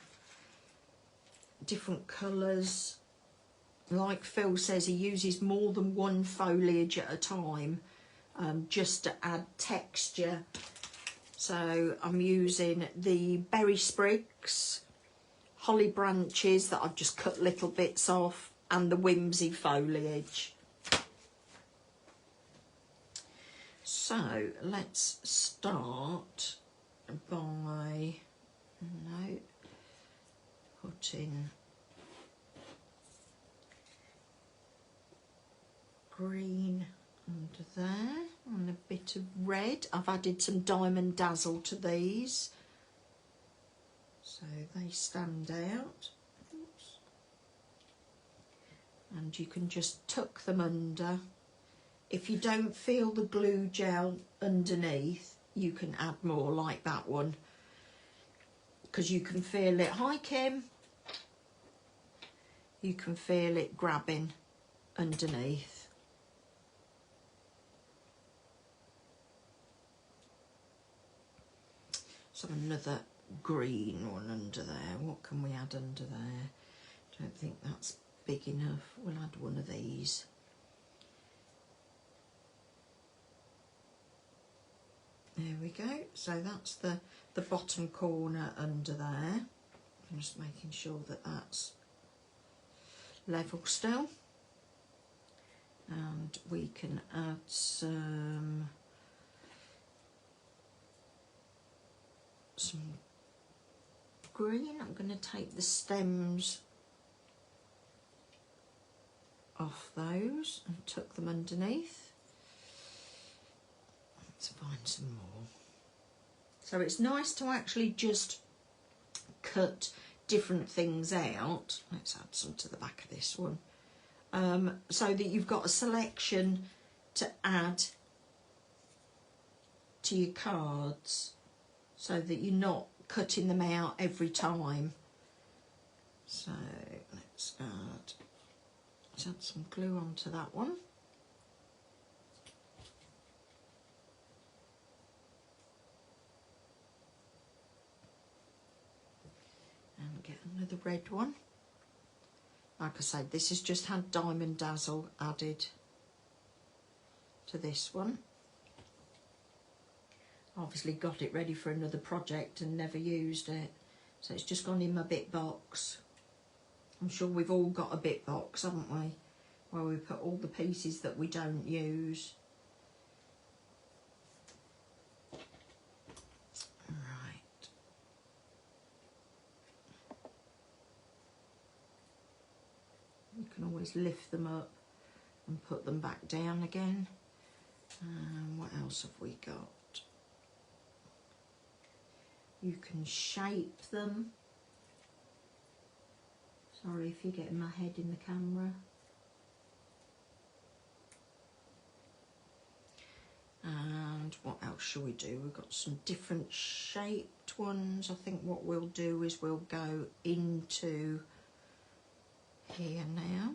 different colours. Like Phil says, he uses more than one foliage at a time, just to add texture. So I'm using the berry sprigs, holly branches that I've just cut little bits off, and the whimsy foliage. So let's start by putting green under there and a bit of red. I've added some Diamond Dazzle to these so they stand out. Oops. And you can just tuck them under. If you don't feel the glue gel underneath, you can add more, like that one, because you can feel it. Hi Kim. You can feel it grabbing underneath. So another green one under there. What can we add under there? Don't think that's big enough. We'll add one of these. There we go. So that's the bottom corner under there. I'm just making sure that that's level still. And we can add some green. I'm going to take the stems off those and tuck them underneath. Let's find some more. So it's nice to actually just cut different things out. Let's add some to the back of this one. So that you've got a selection to add to your cards, so that you're not cutting them out every time. So let's add some glue onto that one. And get another red one. Like I said, this has just had Diamond Dazzle added to this one. Obviously got it ready for another project and never used it. So it's just gone in my bit box. I'm sure we've all got a bit box, haven't we? Where we put all the pieces that we don't use. You can always lift them up and put them back down again. What else have we got? You can shape them. Sorry if you're getting my head in the camera. And what else shall we do? We've got some different shaped ones. I think what we'll do is we'll go into here now.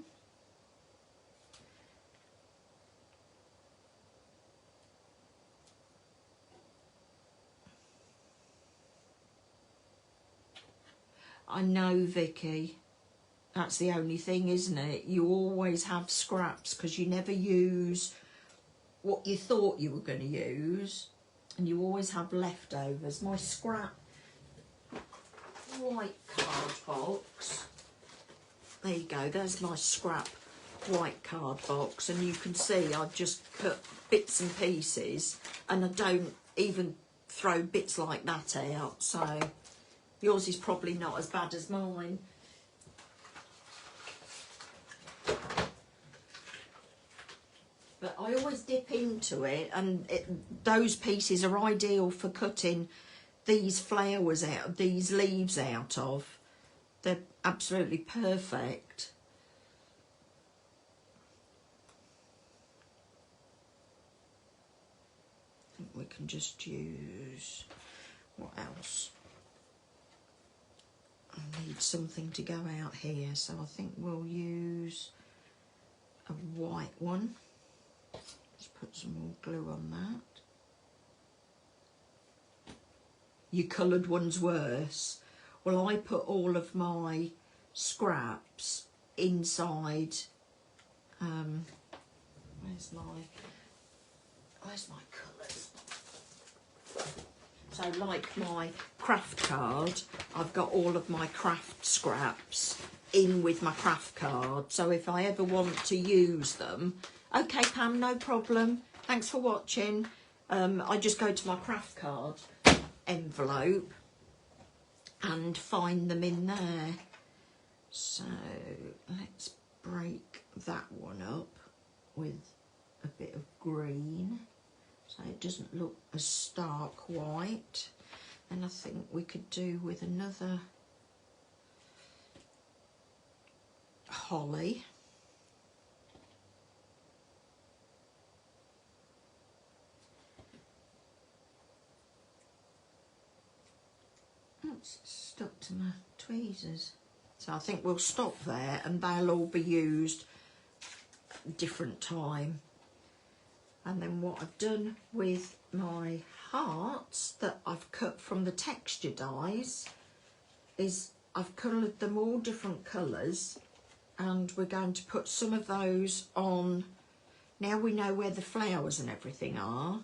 I know, Vicky, that's the only thing, isn't it? You always have scraps because you never use what you thought you were going to use, and you always have leftovers. My scrap white card box. There you go, there's my scrap white card box, and you can see I've just cut bits and pieces, and I don't even throw bits like that out, so yours is probably not as bad as mine. But I always dip into it, and those pieces are ideal for cutting these flowers out, these leaves out of. They're absolutely perfect. I think we can just use, what else? I need something to go out here, so I think we'll use a white one. Let's put some more glue on that. Your coloured one's worse. Well, I put all of my scraps inside. Where's my colours? So, like my craft card, I've got all of my craft scraps in with my craft card. So if I ever want to use them, okay, Pam, no problem. Thanks for watching. I just go to my craft card envelope and find them in there. So let's break that one up with a bit of green so it doesn't look as stark white. And I think we could do with another holly. It's stuck to my tweezers. So I think we'll stop there, and they'll all be used different time. And then what I've done with my parts that I've cut from the texture dies is I've coloured them all different colours, and we're going to put some of those on. Now we know where the flowers and everything are,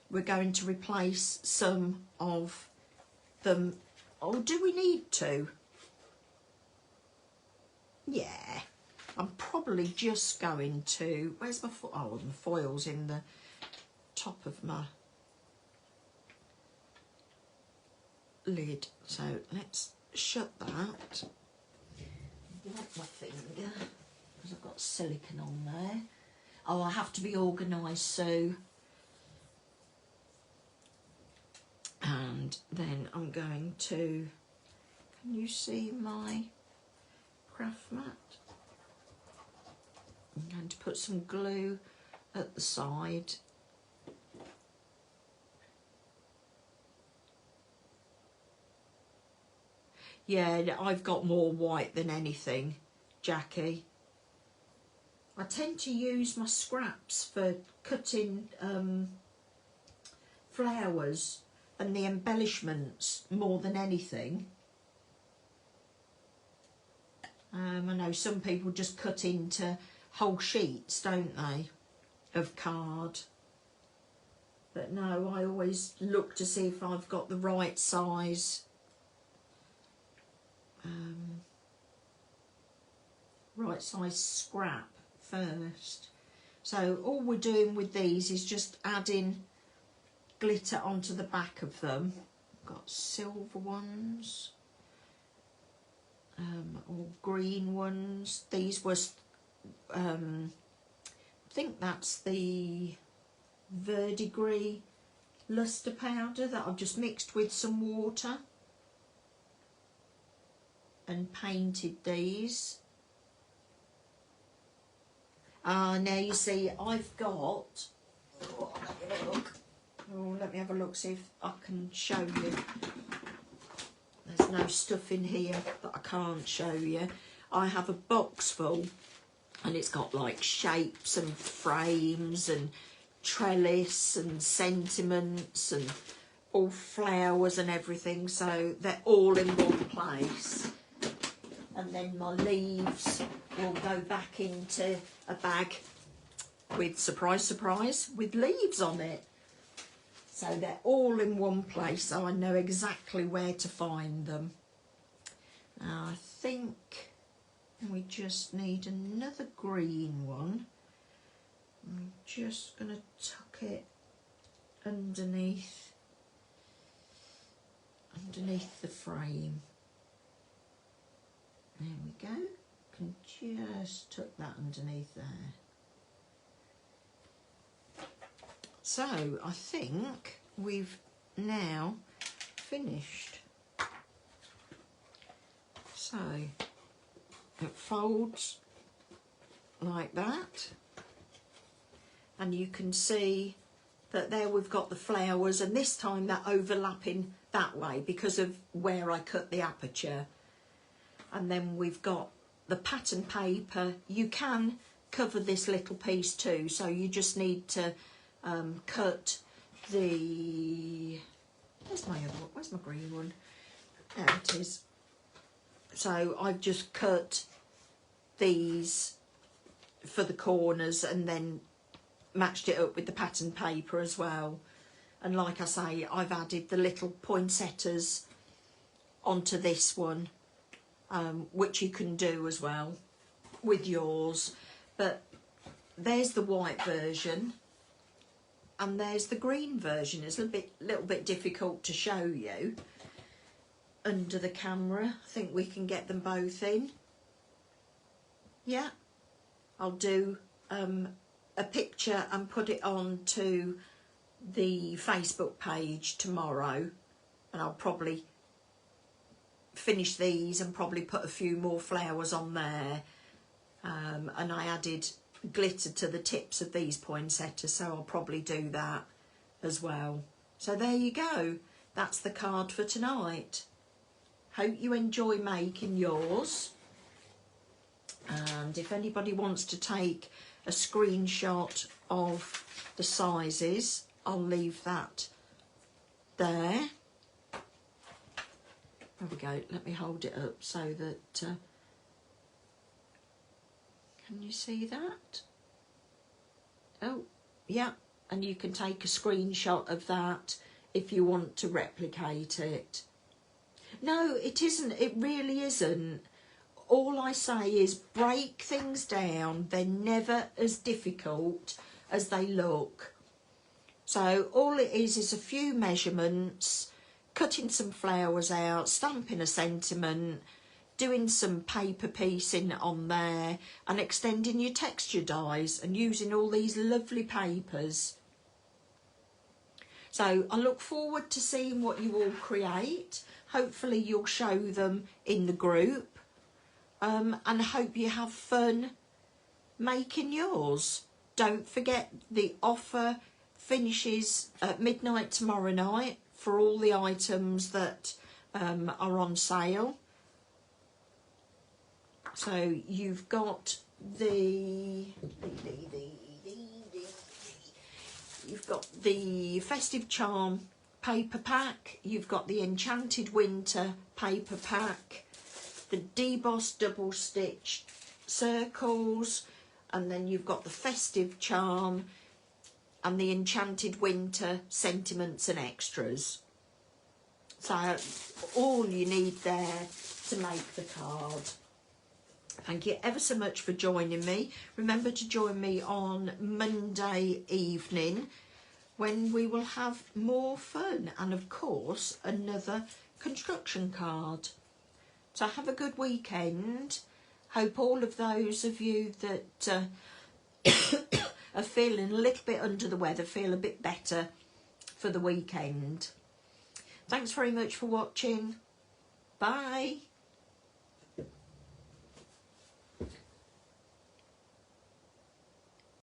we're going to replace some of them. Oh, do we need to? Yeah, I'm probably just going to, where's my foil? Oh, the foil's in the top of my lid. So let's shut that. Wipe my finger because I've got silicone on there. Oh, I have to be organised, so. And then I'm going to, can you see my craft mat? I'm going to put some glue at the side. Yeah, I've got more white than anything, Jackie. I tend to use my scraps for cutting flowers and the embellishments more than anything. I know some people just cut into whole sheets, don't they, of card. But no, I always look to see if I've got the right size. Right size scrap first. So all we're doing with these is just adding glitter onto the back of them. I've got silver ones, or green ones. These was, I think that's the verdigris luster powder that I've just mixed with some water and painted these. Now you see I've got, oh, let me have a look. Oh, let me have a look, see if I can show you. There's no stuff in here that I can't show you. I have a box full and it's got like shapes and frames and trellis and sentiments and all flowers and everything, so they're all in one place. And then my leaves will go back into a bag with, surprise, surprise, with leaves on it. So they're all in one place, so I know exactly where to find them. Now I think we just need another green one. I'm just going to tuck it underneath the frame. There we go. Can just tuck that underneath there. So I think we've now finished. So it folds like that, and you can see that there we've got the flowers, and this time they're overlapping that way because of where I cut the aperture. And then we've got the pattern paper. You can cover this little piece too, so you just need to cut the, where's my green one? There it is. So I've just cut these for the corners and then matched it up with the pattern paper as well. And like I say, I've added the little poinsettias onto this one, which you can do as well with yours. But there's the white version and there's the green version. It's a little bit difficult to show you under the camera. I think we can get them both in. Yeah, I'll do a picture and put it on to the Facebook page tomorrow, and I'll probably finish these and probably put a few more flowers on there. And I added glitter to the tips of these poinsettias, so I'll probably do that as well. So there you go, that's the card for tonight. Hope you enjoy making yours, and if anybody wants to take a screenshot of the sizes, I'll leave that there. There we go. Let me hold it up so that can you see that? Oh, yeah. And you can take a screenshot of that if you want to replicate it. No, it isn't. It really isn't. All I say is break things down. They're never as difficult as they look. So all it is a few measurements, cutting some flowers out, stamping a sentiment, doing some paper piecing on there and extending your texture dies and using all these lovely papers. So I look forward to seeing what you all create. Hopefully you'll show them in the group, and I hope you have fun making yours. Don't forget the offer finishes at midnight tomorrow night for all the items that are on sale. So you've got you've got the Festive Charm paper pack, you've got the Enchanted Winter paper pack, the debossed double stitch circles, and then you've got the Festive Charm and the Enchanted Winter sentiments and extras. So all you need there to make the card. Thank you ever so much for joining me. Remember to join me on Monday evening when we will have more fun and of course another construction card. So have a good weekend. Hope all of those of you that are feeling a little bit under the weather feel a bit better for the weekend. Thanks very much for watching. Bye.